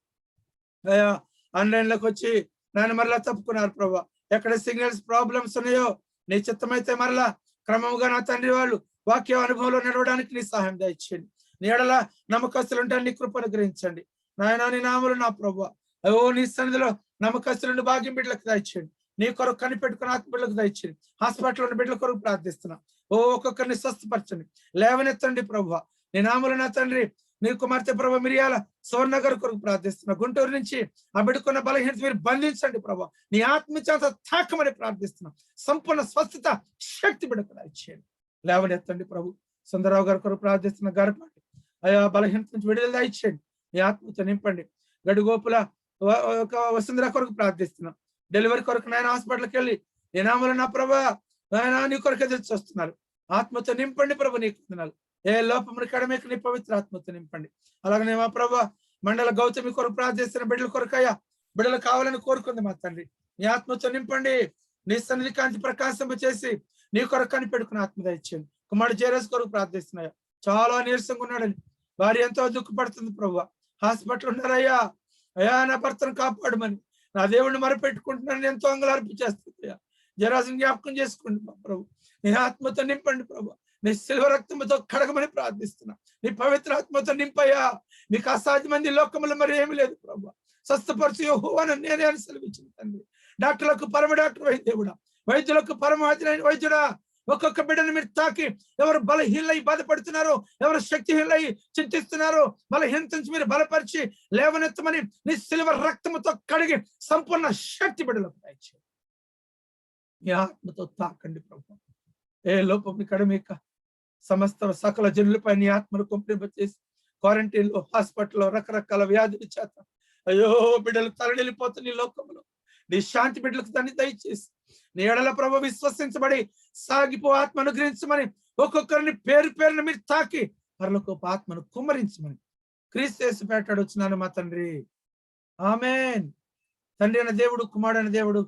ఆన్లైన్ లోకి వచ్చి నేను మరలా తప్పుకున్నారు ప్రభా. ఎక్కడ సిగ్నల్స్ ప్రాబ్లమ్స్ ఉన్నాయో నీ చిత్తమైతే మరలా క్రమముగా నా తండ్రి వాళ్ళు వాక్య అనుభవంలో నడవడానికి నీ సహాయం దయచేయండి. నీ ఎడల నమ్మకస్తులుంటే నీ కృప అనుగ్రహించండి. నాయన నీ నామలు నా ప్రభా. ఓ నీ సన్నిధిలో నమ్మకస్తులుండి భాగ్యం బిడ్డలకు దయచేయండి. నీ కొరకు కనిపెట్టుకుని ఆత్మ బిడ్డలకు దయచేయండి. హాస్పిటల్ ఉన్న బిడ్డల కొరకు ప్రార్థిస్తున్నా. ఓ ఒక్కొక్కరిని స్వస్థపరచండి, లేవనెత్తండి ప్రభా. నీ నామలు నా తండ్రి. నీ కుమార్తె ప్రభా మిరియాల సోర్నగర్ కొరకు ప్రార్థిస్తున్నా. గుంటూరు నుంచి ఆ బిడ్డకున్న బలహీనత మీరు బంధించండి ప్రభా. నీ ఆత్మ చేత తాకమని ప్రార్థిస్తున్నా. సంపూర్ణ స్వస్థత శక్తి బిడ్డకు దయచేయండి, లేవనెత్తండి ప్రభు. సుందరరావు గారి కొరకు ప్రార్థిస్తున్న గర్భాన్ని అయా బలహీనత నుంచి విడుదల దయచేయండి. నీ ఆత్మతో నింపండి. గడిగోపుల వసుంధర కొరకు ప్రార్థిస్తున్నా. డెలివరీ కొరకు నాయన హాస్పిటల్కి వెళ్ళి నీ నామలు నా ప్రభా నాయన నీ కొరకు ఎదురు చూస్తున్నారు. ఆత్మతో నింపండి ప్రభు. నీకు వందనాలు. ఏ లోపమును కడమేక నీ పవిత్ర ఆత్మతో నింపండి. అలాగనే మా ప్రభా మండల గౌతమి కొరకు ప్రార్థిస్తున్న బిడ్డల కొరకయ్యా బిడ్డలు కావాలని కోరుకుంది మా తండ్రి. నీ ఆత్మతో నింపండి. నీ సన్నిధి కాంతి ప్రకాశింప చేసి నీ కొరకు కనిపెట్టుకుని ఆత్మ దయచేయండి. కుమారుడు జేరస్ కొరకు ప్రార్థిస్తున్నాయా. చాలా నీరసంగా ఉన్నాడని భార్య ఎంతో దుఃఖపడుతుంది ప్రభు. హాస్పిటల్ ఉన్నారయ్యా. అయ్యా నా భర్తను కాపాడమని నా దేవుడిని మరపెట్టుకుంటున్నాను ఎంతో అంగలార్పు చేస్తుందయ్యా. జరాసుని జ్ఞాపకం చేసుకోండి మా ప్రభు. నీ ఆత్మతో నింపండి ప్రభు. నీ శిల్వ రక్తంతో కడగమని ప్రార్థిస్తున్నా. నీ పవిత్ర ఆత్మతో నింపయ్యా. మీకు అసాధ్యమంది లోకములు మరి ఏమి లేదు ప్రభు. స్వస్థపరచు యెహోవాను నేనే అని సెలవిచ్చిన తండ్రి. డాక్టర్లకు పరమ డాక్టర్ అయిన దేవుడా, వైద్యులకు పరమాధిరైన వైద్యుడా, ఒక్కొక్క బిడ్డను మీరు తాకి ఎవరు బలహీనై బాధపడుతున్నారో, ఎవరు శక్తిహీనై చింతిస్తున్నారో బలహీనత నుంచి మీరు బలపరిచి లేవనెత్తమని నీ శిలువ రక్తముతో కడిగి సంపూర్ణ శక్తి బిడ్డలకు దయచేయండి. మీ ఆత్మతో తాకండి ప్రభు. ఏ లోపం కడమేక సమస్త సకల జనులపై నీ ఆత్మను కొంపింపచేసి క్వారంటైన్ లో హాస్పిటల్లో రకరకాల వ్యాధుల చేత అయ్యో బిడ్డలు తరలిపోతుంది ఈ లోకంలో. నీ శాంతి బిడ్డలకు దాన్ని దయచేసి నీ ఎడల ప్రభు విశ్వసించబడి సాగిపో ఆత్మ అనుగ్రహించమని ఒక్కొక్కరిని పేరు పేరున మీరు తాకి పరలోకపు ఆత్మను కుమ్మరించమని క్రీస్తు యేసు పేరట వచ్చినాను మా తండ్రి. ఆమేన్. తండ్రి అయిన దేవుడు, కుమారుడు అయిన దేవుడు,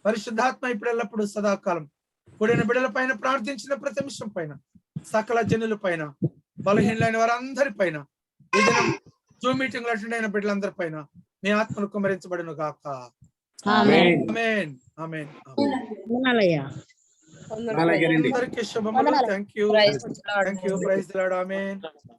పరిశుద్ధాత్మ ఇప్పుడు ఎల్లప్పుడు సదాకాలం కూడిన బిడ్డల పైన ప్రార్థించిన ప్రతి అంశం పైన సకల జనుల పైన బలహీనలైన వారందరి పైన ఈ దినం జూమ్ మీటింగ్ అటెండ్ అయిన బిడ్డలందరి పైన మీ ఆత్మను కుమ్మరించబడును గాక. ఆమేన్. ఆమేన్. ఆమేన్. అందరికీ శుభములు. Thank you. Praise the Lord. Amen.